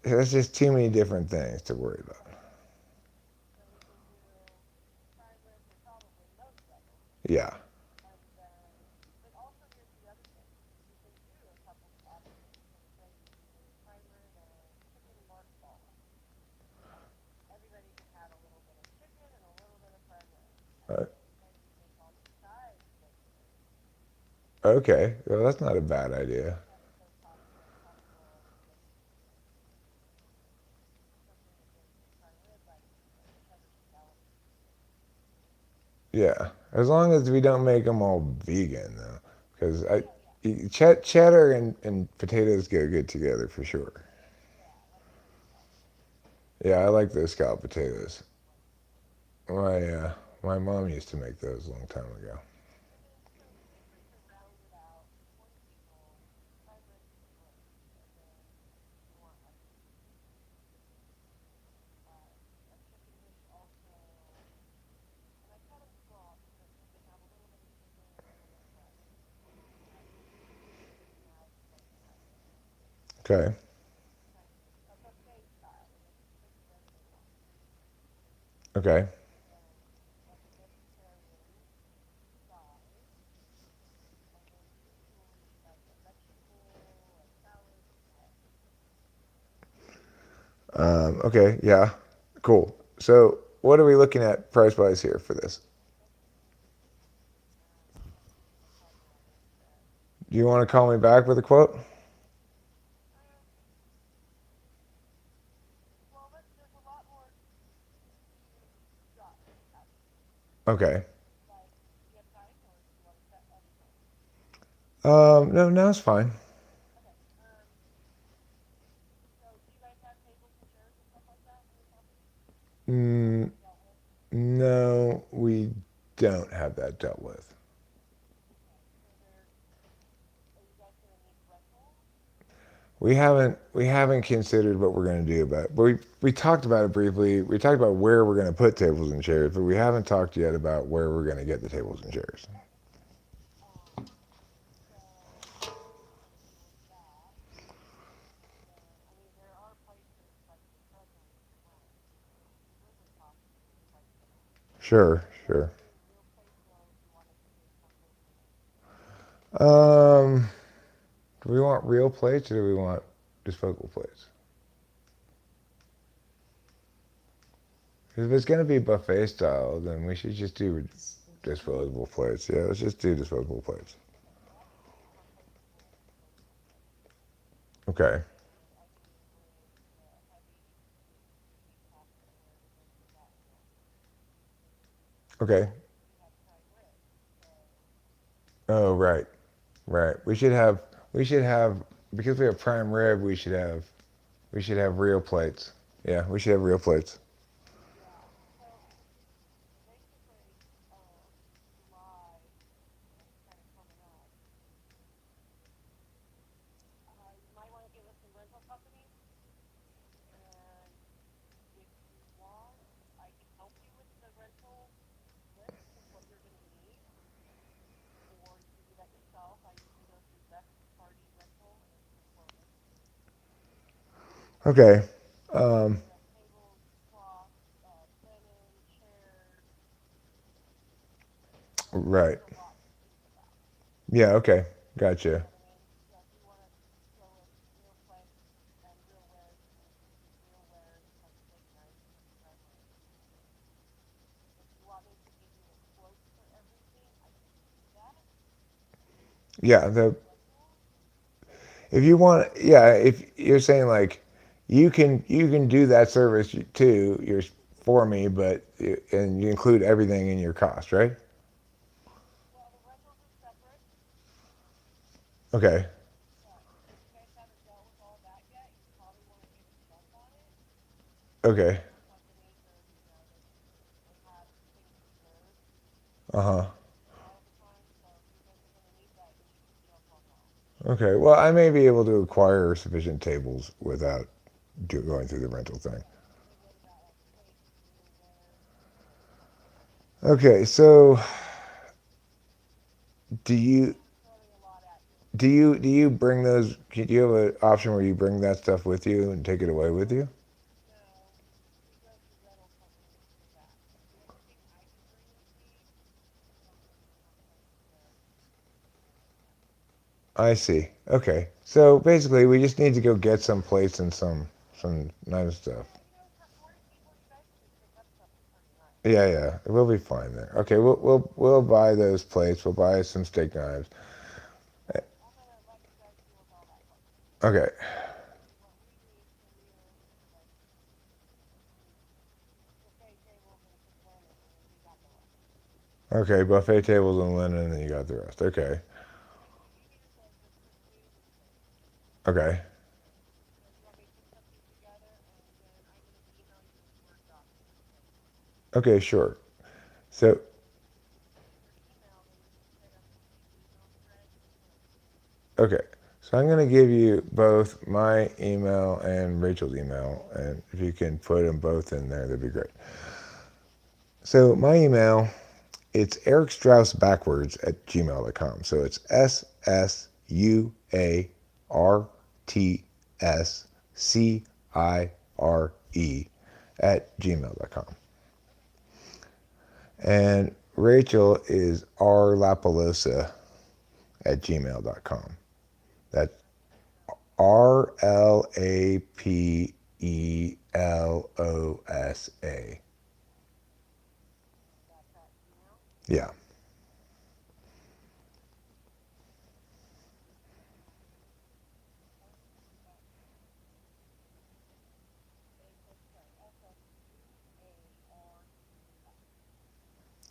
there's just too many different things to worry about. Yeah. Uh, okay. Well, that's not a bad idea. Yeah. As long as we don't make them all vegan, though, because cheddar and potatoes go good together for sure. Yeah, I like those scalloped potatoes. My mom used to make those a long time ago. Okay. Okay. Okay. Yeah. Cool. So, what are we looking at price wise here for this? Do you want to call me back with a quote? Okay. No, no, it's fine. Mm, no, we don't have that dealt with. we haven't considered what we're going to do about it. But we talked about it briefly. We talked about where we're going to put tables and chairs, but we haven't talked yet about where we're going to get the tables and chairs. Sure, sure. Um, do we want real plates or do we want disposable plates? If it's going to be buffet style, then we should just do disposable plates. Yeah, let's just do disposable plates. Okay. Okay. Oh, right. Right. We should have because we have prime rib, we should have real plates. Yeah, we should have real plates. Okay. Um, right. Yeah, okay. Gotcha. Yeah, the if you want, yeah, if you're saying like you can do that service too, you're for me, but and you include everything in your cost, right? Okay. Okay. Uh-huh. Okay. Well, I may be able to acquire sufficient tables without going through the rental thing. Okay. So, do you do you bring those? Do you have an option where you bring that stuff with you and take it away with you? I see. Okay. So basically, we just need to go get some plates and some nice stuff. Yeah, yeah. We'll be fine there. Okay. We'll buy those plates. We'll buy some steak knives. Okay. Okay. Buffet tables and linen, and you got the rest. Okay. Okay. Okay. Sure. So okay. So I'm gonna give you both my email and Rachel's email, and if you can put them both in there, that'd be great. So my email, it's Eric Strauss backwards at gmail.com. So it's SSUARTSCIRE at gmail.com. And Rachel is rlapalosa at gmail.com. That's RLAPELOSA. Yeah.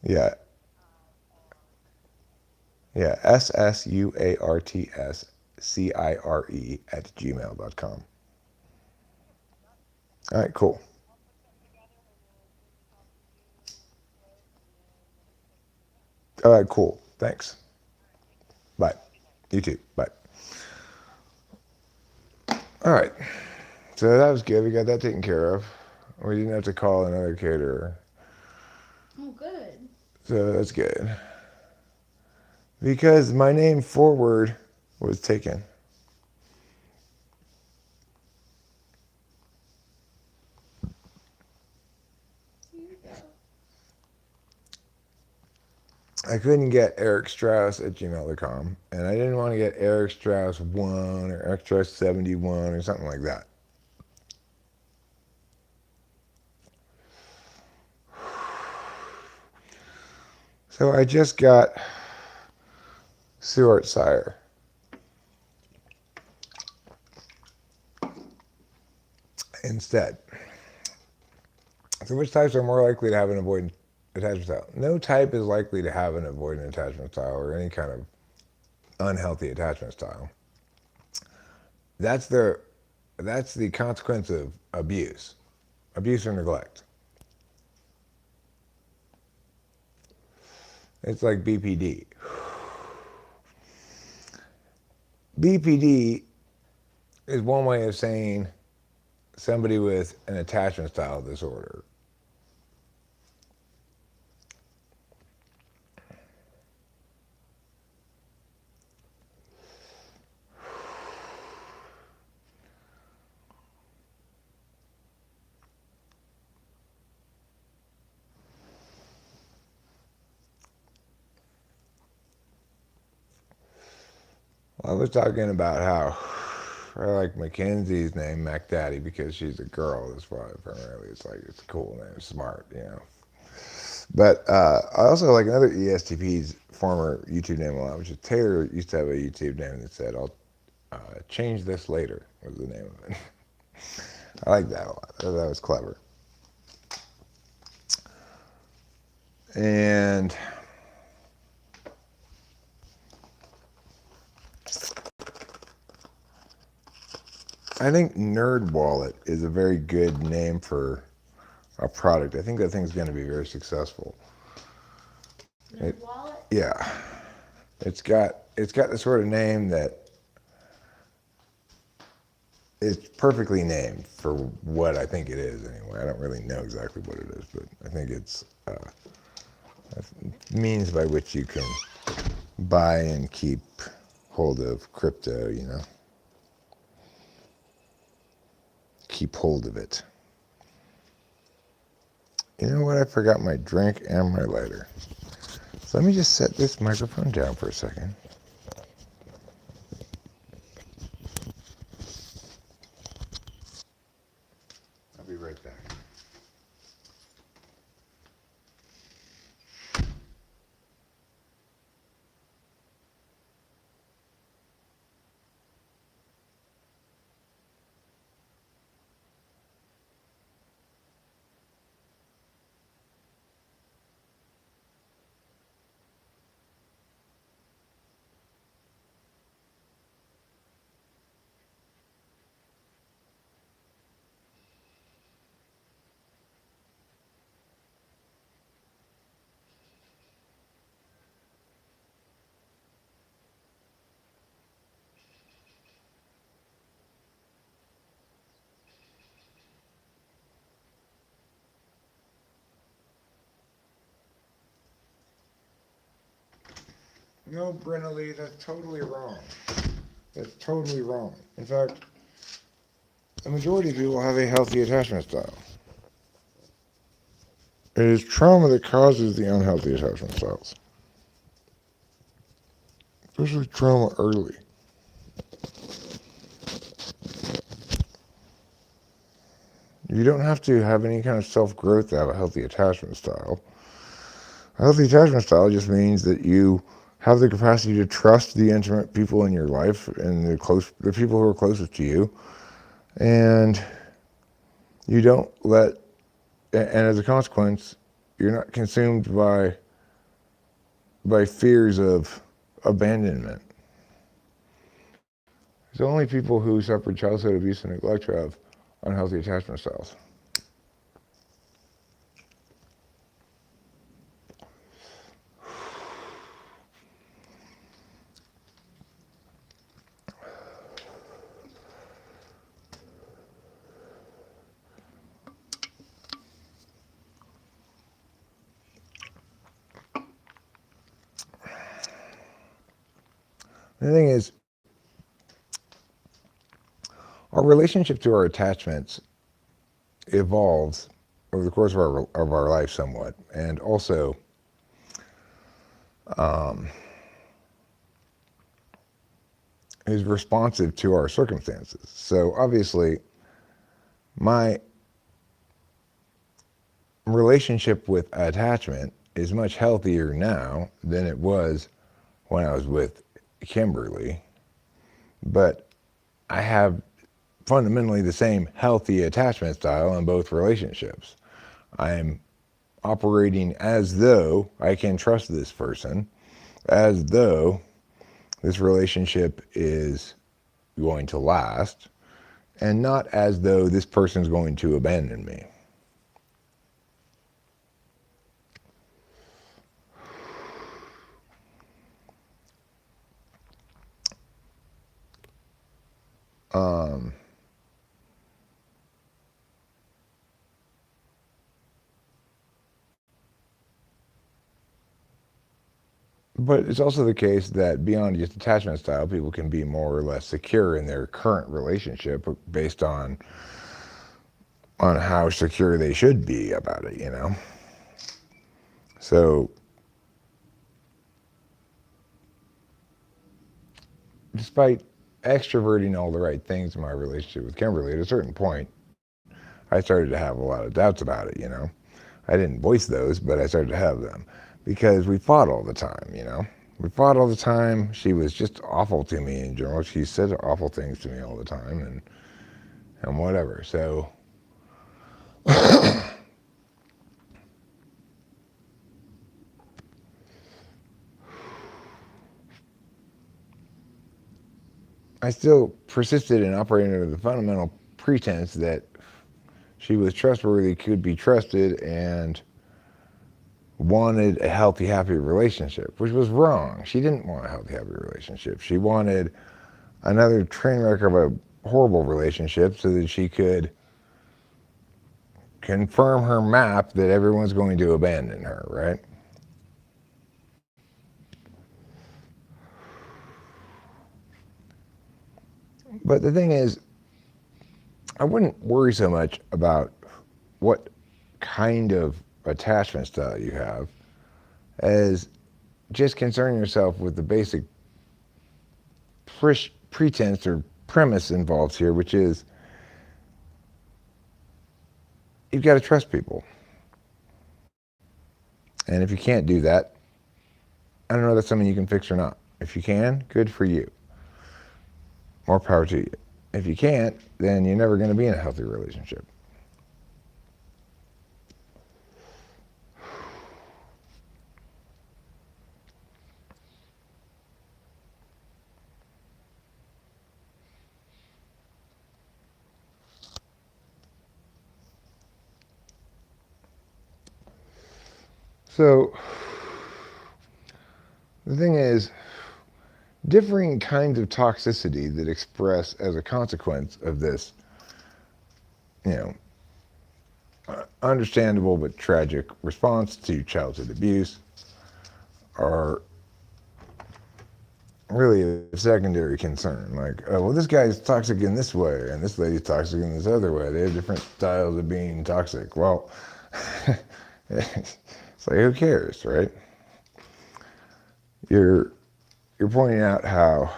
Yeah. Yeah. SSUARTSCIRE at gmail.com. All right, cool. All right, cool. Thanks. Bye. You too. Bye. All right. So that was good. We got that taken care of. We didn't have to call another caterer. Oh, good. So that's good. Because my name forward was taken. Here you go. I couldn't get Eric Strauss at gmail.com. And I didn't want to get Eric Strauss 1 or Eric Strauss 71 or something like that. So I just got ssuartscire. Instead. So which types are more likely to have an avoidant attachment style? No type is likely to have an avoidant attachment style or any kind of unhealthy attachment style. That's the consequence of abuse or neglect. It's like BPD. BPD is one way of saying somebody with an attachment style disorder. I was talking about how I like Mackenzie's name, Mac Daddy, because she's a girl. That's why primarily it's like it's a cool name, it's smart, you know. But I also like another ESTP's former YouTube name a lot, which is Taylor used to have a YouTube name that said, "I'll change this later," was the name of it. I like that a lot. I thought that was clever. And I think Nerd Wallet is a very good name for a product. I think that thing's going to be very successful. Nerd wallet? Yeah. It's got the sort of name that it's perfectly named for what I think it is anyway. I don't really know exactly what it is, but I think it's a means by which you can buy and keep hold of crypto, you know. Keep hold of it. You know what? I forgot my drink and my lighter. So let me just set this microphone down for a second. I'll be right back. No, Brenna Lee, that's totally wrong. That's totally wrong. In fact, the majority of people have a healthy attachment style. It is trauma that causes the unhealthy attachment styles. Especially trauma early. You don't have to have any kind of self-growth to have a healthy attachment style. A healthy attachment style just means that you have the capacity to trust the intimate people in your life and the people who are closest to you, and you don't let, and as a consequence, you're not consumed by fears of abandonment. It's only people who suffered childhood abuse and neglect who have unhealthy attachment styles. The thing is, our relationship to our attachments evolves over the course of our life somewhat, and also is responsive to our circumstances. So obviously, my relationship with attachment is much healthier now than it was when I was with Kimberly, but I have fundamentally the same healthy attachment style in both relationships. I am operating as though I can trust this person, as though this relationship is going to last, and not as though this person's going to abandon me. But it's also the case that beyond just attachment style, people can be more or less secure in their current relationship based on how secure they should be about it, you know? So, despite extroverting all the right things in my relationship with Kimberly, at a certain point, I started to have a lot of doubts about it, you know? I didn't voice those, but I started to have them because we fought all the time, you know? We fought all the time. She was just awful to me in general. She said awful things to me all the time and whatever. So, I still persisted in operating under the fundamental pretense that she was trustworthy, could be trusted, and wanted a healthy, happy relationship, which was wrong. She didn't want a healthy, happy relationship. She wanted another train wreck of a horrible relationship so that she could confirm her map that everyone's going to abandon her, right? But the thing is, I wouldn't worry so much about what kind of attachment style you have as just concern yourself with the basic pretense or premise involved here, which is you've got to trust people. And if you can't do that, I don't know if that's something you can fix or not. If you can, good for you. More power to you. If you can't, then you're never going to be in a healthy relationship. So, the thing is, differing kinds of toxicity that express as a consequence of this, you know, understandable but tragic response to childhood abuse are really a secondary concern. Like, oh, well, this guy's toxic in this way, and this lady's toxic in this other way. They have different styles of being toxic. Well, it's like, who cares, right? You're pointing out how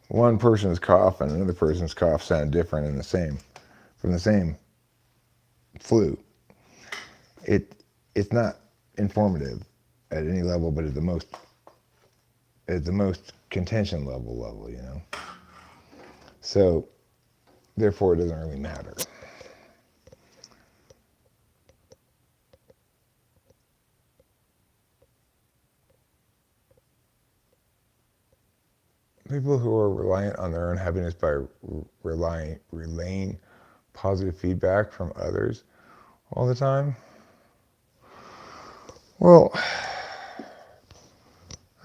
one person's cough and another person's cough sound different in the same from the same flu. It's not informative at any level, but at the most contention level, you know. So therefore, it doesn't really matter. People who are reliant on their own happiness by relaying positive feedback from others all the time. Well,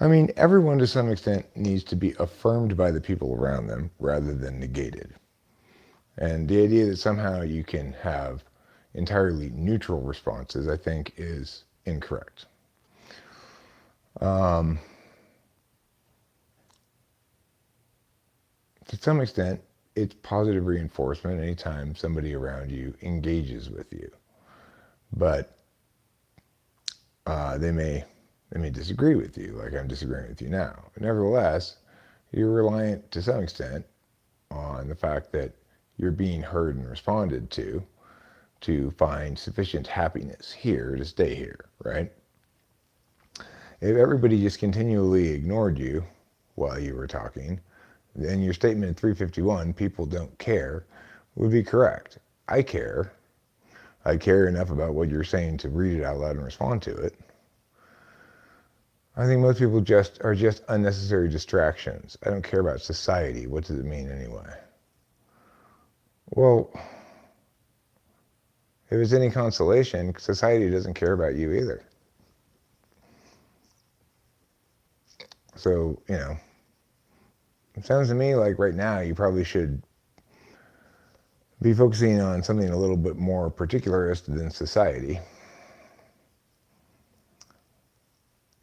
I mean, everyone to some extent needs to be affirmed by the people around them rather than negated. And the idea that somehow you can have entirely neutral responses, I think, is incorrect. to some extent, it's positive reinforcement anytime somebody around you engages with you. But they may disagree with you, like I'm disagreeing with you now. But nevertheless, you're reliant to some extent on the fact that you're being heard and responded to find sufficient happiness here to stay here, right? If everybody just continually ignored you while you were talking, then your statement in 351, people don't care, would be correct. I care. I care enough about what you're saying to read it out loud and respond to it. I think most people are just unnecessary distractions. I don't care about society. What does it mean anyway? Well, if it's any consolation, society doesn't care about you either. So, it sounds to me like right now you probably should be focusing on something a little bit more particularist than society.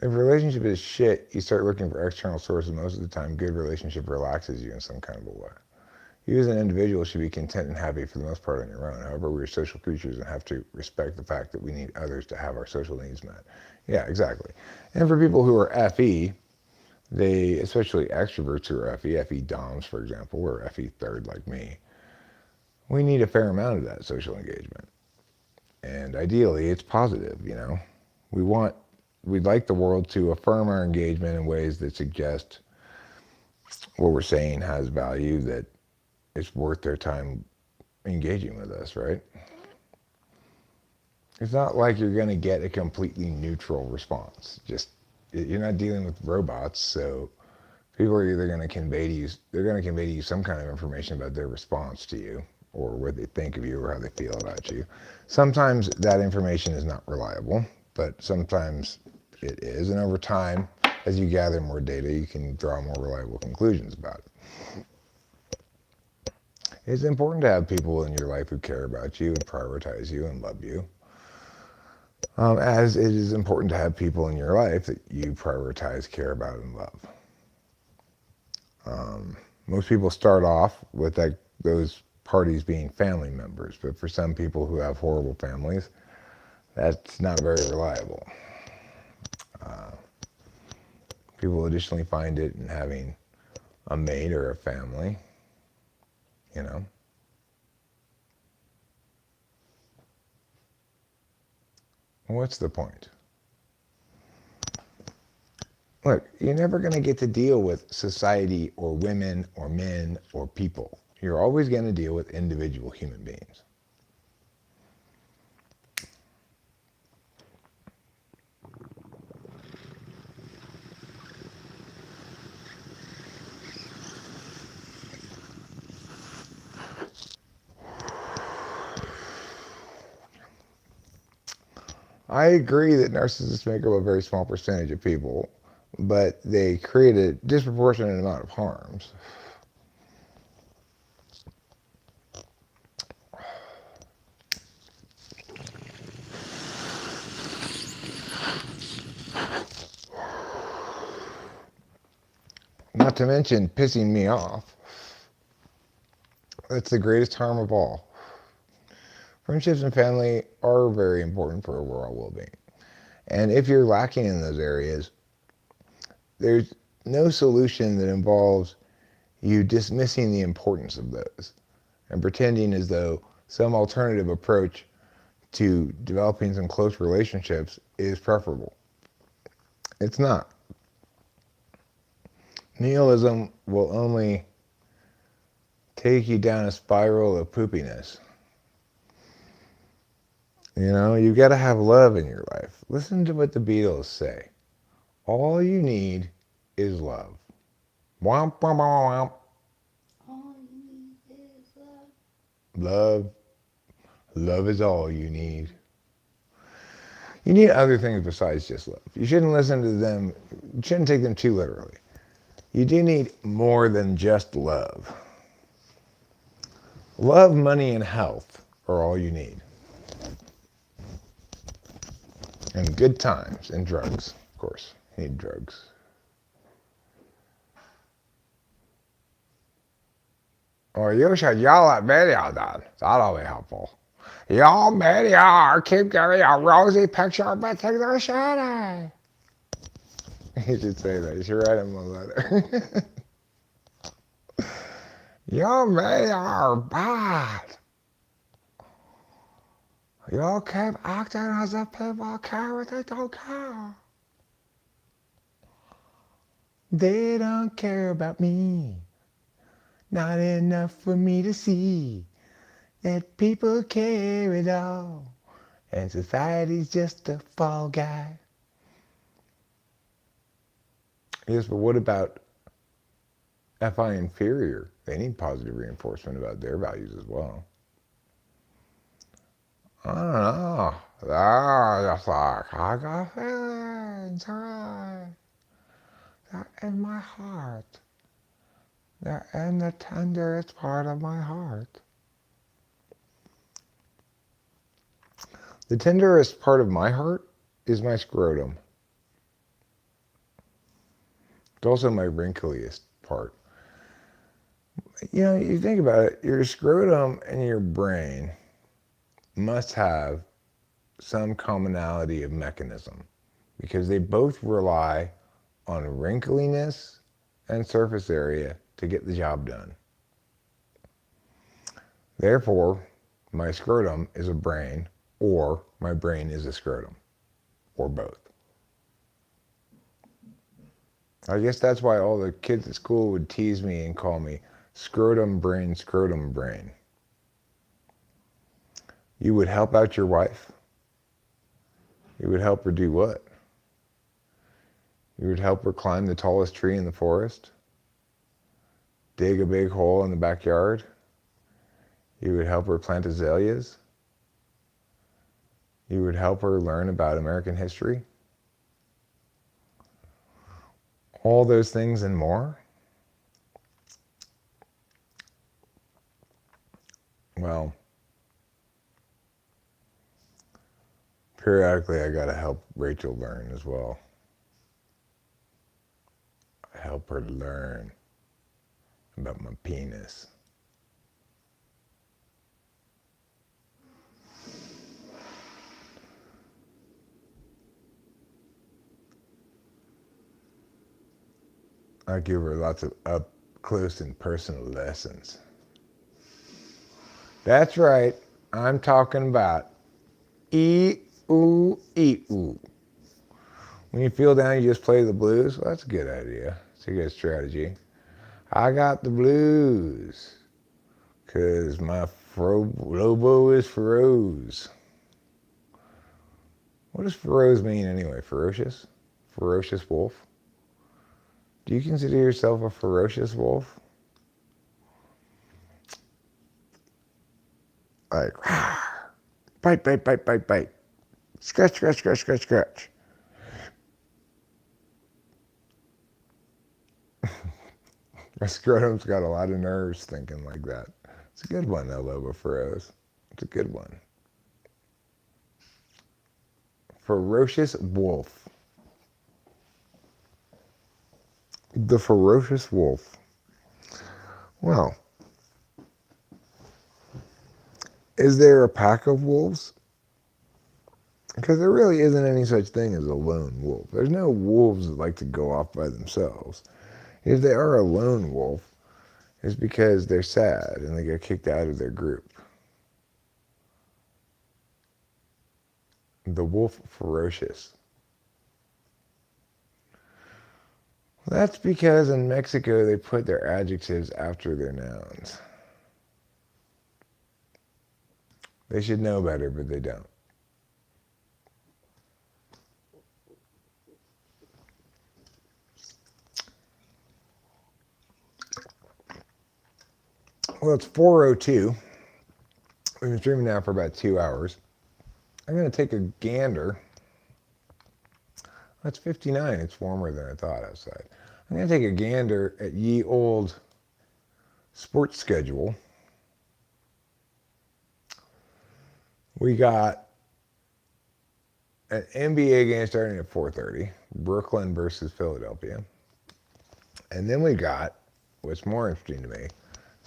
If a relationship is shit, you start looking for external sources. Most of the time, good relationship relaxes you in some kind of a way. You as an individual should be content and happy for the most part on your own. However, we're social creatures and have to respect the fact that we need others to have our social needs met. Yeah, exactly. And for people who are FE, especially extroverts who are FE DOMs, for example, or FE third like me, we need a fair amount of that social engagement. And ideally, it's positive, We'd like the world to affirm our engagement in ways that suggest what we're saying has value, that it's worth their time engaging with us, right? It's not like you're going to get a completely neutral response. You're not dealing with robots, so people are either going to convey to you some kind of information about their response to you, or what they think of you, or how they feel about you. Sometimes that information is not reliable, but sometimes it is. And over time, as you gather more data, you can draw more reliable conclusions about it. It's important to have people in your life who care about you and prioritize you and love you. As it is important to have people in your life that you prioritize, care about, and love. Most people start off with those parties being family members, but for some people who have horrible families, that's not very reliable. People additionally find it in having a mate or a family, What's the point? Look, you're never going to get to deal with society or women or men or people. You're always going to deal with individual human beings. I agree that narcissists make up a very small percentage of people, but they create a disproportionate amount of harms. Not to mention pissing me off. That's the greatest harm of all. Friendships and family are very important for overall well-being. And if you're lacking in those areas, there's no solution that involves you dismissing the importance of those and pretending as though some alternative approach to developing some close relationships is preferable. It's not. Nihilism will only take you down a spiral of poopiness. You've got to have love in your life. Listen to what the Beatles say. All you need is love. Womp, womp, womp. All you need is love. Love. Love is all you need. You need other things besides just love. You shouldn't listen to them. You shouldn't take them too literally. You do need more than just love. Love, money, and health are all you need. And good times and drugs, of course. You need drugs. Or you should yell at video then. That'll be helpful. Your video keep giving a rosy picture but think they're shitty. You should say that. You should write him a letter. Your video are bad. You keep acting as if people care what they don't care. They don't care about me. Not enough for me to see that people care at all. And society's just a fall guy. Yes, but what about FI inferior? They need positive reinforcement about their values as well. I don't know. They're just like, I got feelings, hooray. They're in my heart. They're in the tenderest part of my heart. The tenderest part of my heart is my scrotum. It's also my wrinkliest part. You know, you think about it, your scrotum and your brain must have some commonality of mechanism because they both rely on wrinkliness and surface area to get the job done. Therefore, my scrotum is a brain, or my brain is a scrotum, or both. I guess that's why all the kids at school would tease me and call me scrotum brain, scrotum brain. You would help out your wife? You would help her do what? You would help her climb the tallest tree in the forest? Dig a big hole in the backyard? You would help her plant azaleas? You would help her learn about American history? All those things and more? Well, periodically I gotta help Rachel learn as well. I help her learn about my penis. I give her lots of up close and personal lessons. That's right, I'm talking about E-oo, E-oo. When you feel down, you just play the blues. Well, that's a good idea. It's a good strategy. I got the blues because my Lobo is Feroz. What does Feroz mean anyway? Ferocious? Ferocious wolf? Do you consider yourself a ferocious wolf? Like, bite, bite, bite, bite, bite. Scratch, scratch, scratch, scratch, scratch. My scrotum's got a lot of nerves thinking like that. It's a good one, though, Lobo Feroz. It's a good one. Ferocious wolf. The ferocious wolf. Well, is there a pack of wolves? Because there really isn't any such thing as a lone wolf. There's no wolves that like to go off by themselves. If they are a lone wolf, it's because they're sad and they get kicked out of their group. The wolf ferocious. That's because in Mexico they put their adjectives after their nouns. They should know better, but they don't. Well, it's 4:02. We've been streaming now for about 2 hours. I'm going to take a gander. That's 59. It's warmer than I thought outside. I'm going to take a gander at ye old sports schedule. We got an NBA game starting at 4:30, Brooklyn versus Philadelphia. And then we got, what's more interesting to me,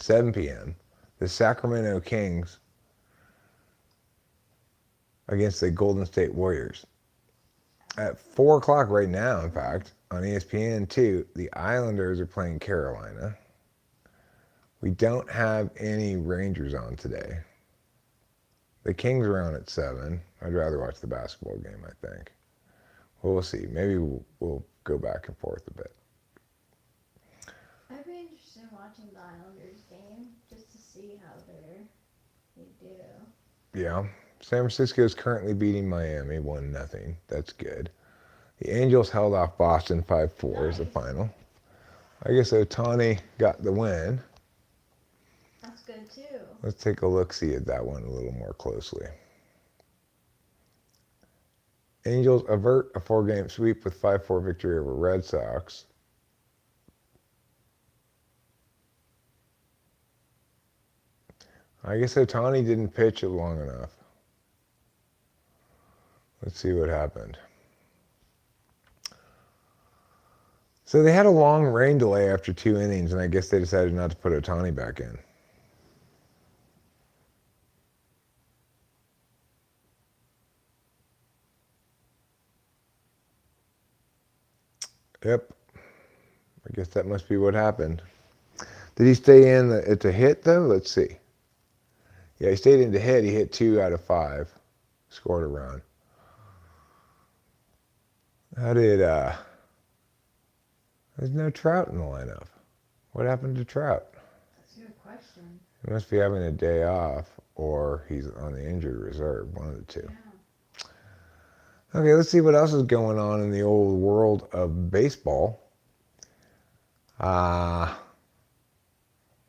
7 p.m. The Sacramento Kings against the Golden State Warriors. At 4 o'clock right now, in fact, on ESPN2, the Islanders are playing Carolina. We don't have any Rangers on today. The Kings are on at 7. I'd rather watch the basketball game, I think. Well, we'll see. Maybe we'll go back and forth a bit. I'd be interested in watching the Islanders game just to see how they do. Yeah. San Francisco is currently beating Miami 1-0. That's good. The Angels held off Boston 5-4 as the final. I guess Ohtani got the win. That's good too. Let's take a look-see at that one a little more closely. Angels avert a 4-game sweep with 5-4 victory over Red Sox. I guess Ohtani didn't pitch it long enough. Let's see what happened. So they had a long rain delay after 2 innings, and I guess they decided not to put Ohtani back in. Yep. I guess that must be what happened. Did he stay in at the hit, though? Let's see. Yeah, he stayed in to hit. He hit 2 out of 5. Scored a run. How did, there's no Trout in the lineup. What happened to Trout? That's a good question. He must be having a day off, or he's on the injured reserve, one of the two. Yeah. Okay, let's see what else is going on in the old world of baseball.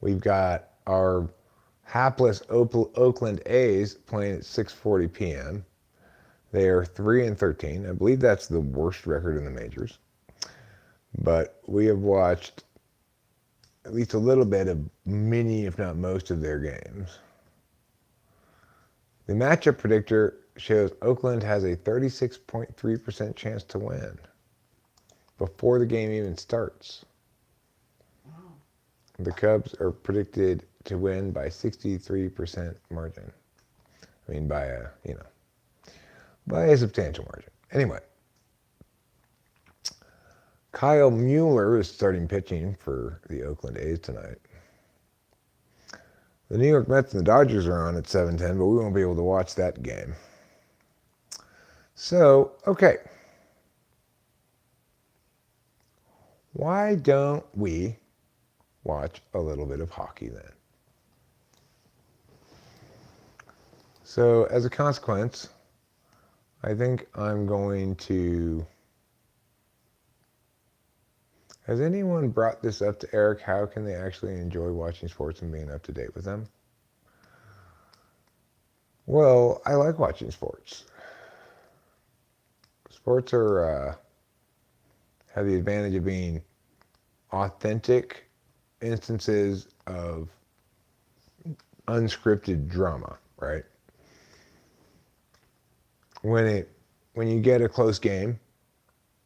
We've got our hapless Oakland A's playing at 6:40 p.m. They are 3-13. I believe that's the worst record in the majors. But we have watched at least a little bit of many, if not most, of their games. The matchup predictor shows Oakland has a 36.3% chance to win before the game even starts. Wow. The Cubs are predicted to win by 63% margin. I mean, by a substantial margin. Anyway, Kyle Mueller is starting pitching for the Oakland A's tonight. The New York Mets and the Dodgers are on at 7:10, but we won't be able to watch that game. So, okay. Why don't we watch a little bit of hockey then? So, as a consequence, I think I'm going to... Has anyone brought this up to Eric? How can they actually enjoy watching sports and being up to date with them? Well, I like watching sports. Sports are have the advantage of being authentic instances of unscripted drama, right? When you get a close game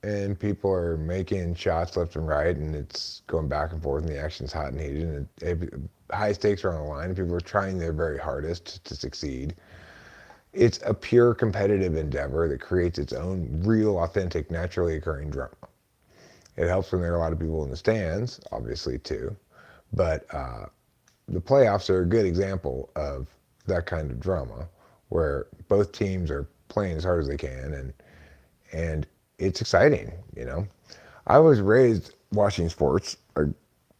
and people are making shots left and right and it's going back and forth and the action's hot and heated and high stakes are on the line and people are trying their very hardest to succeed, it's a pure competitive endeavor that creates its own real, authentic, naturally occurring drama. It helps when there are a lot of people in the stands, obviously, too. But the playoffs are a good example of that kind of drama where both teams are playing as hard as they can and it's exciting, you know. I was raised watching sports.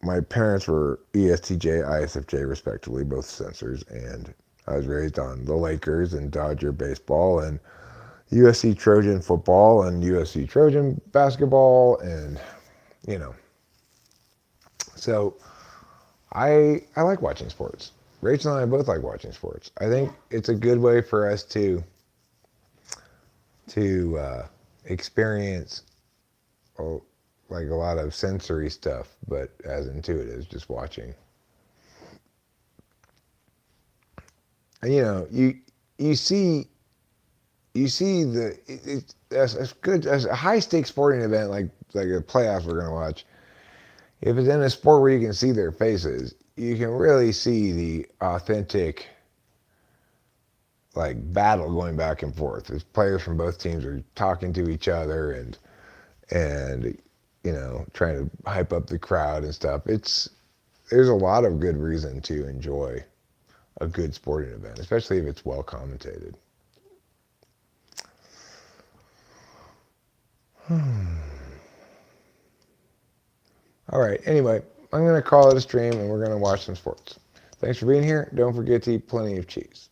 My parents were ESTJ, ISFJ, respectively, both censors, and I was raised on the Lakers and Dodger baseball and USC Trojan football and USC Trojan basketball, and you know. So I like watching sports. Rachel and I both like watching sports. I think it's a good way for us to experience like a lot of sensory stuff, but as intuitive, just watching. And you know, you see as good as a high stakes sporting event like the playoffs we're gonna watch. If it's in a sport where you can see their faces, you can really see the authentic like battle going back and forth. As players from both teams are talking to each other and you know, trying to hype up the crowd and stuff. There's a lot of good reason to enjoy a good sporting event, especially if it's well commentated. All right, anyway, I'm going to call it a stream and we're going to watch some sports. Thanks for being here. Don't forget to eat plenty of cheese.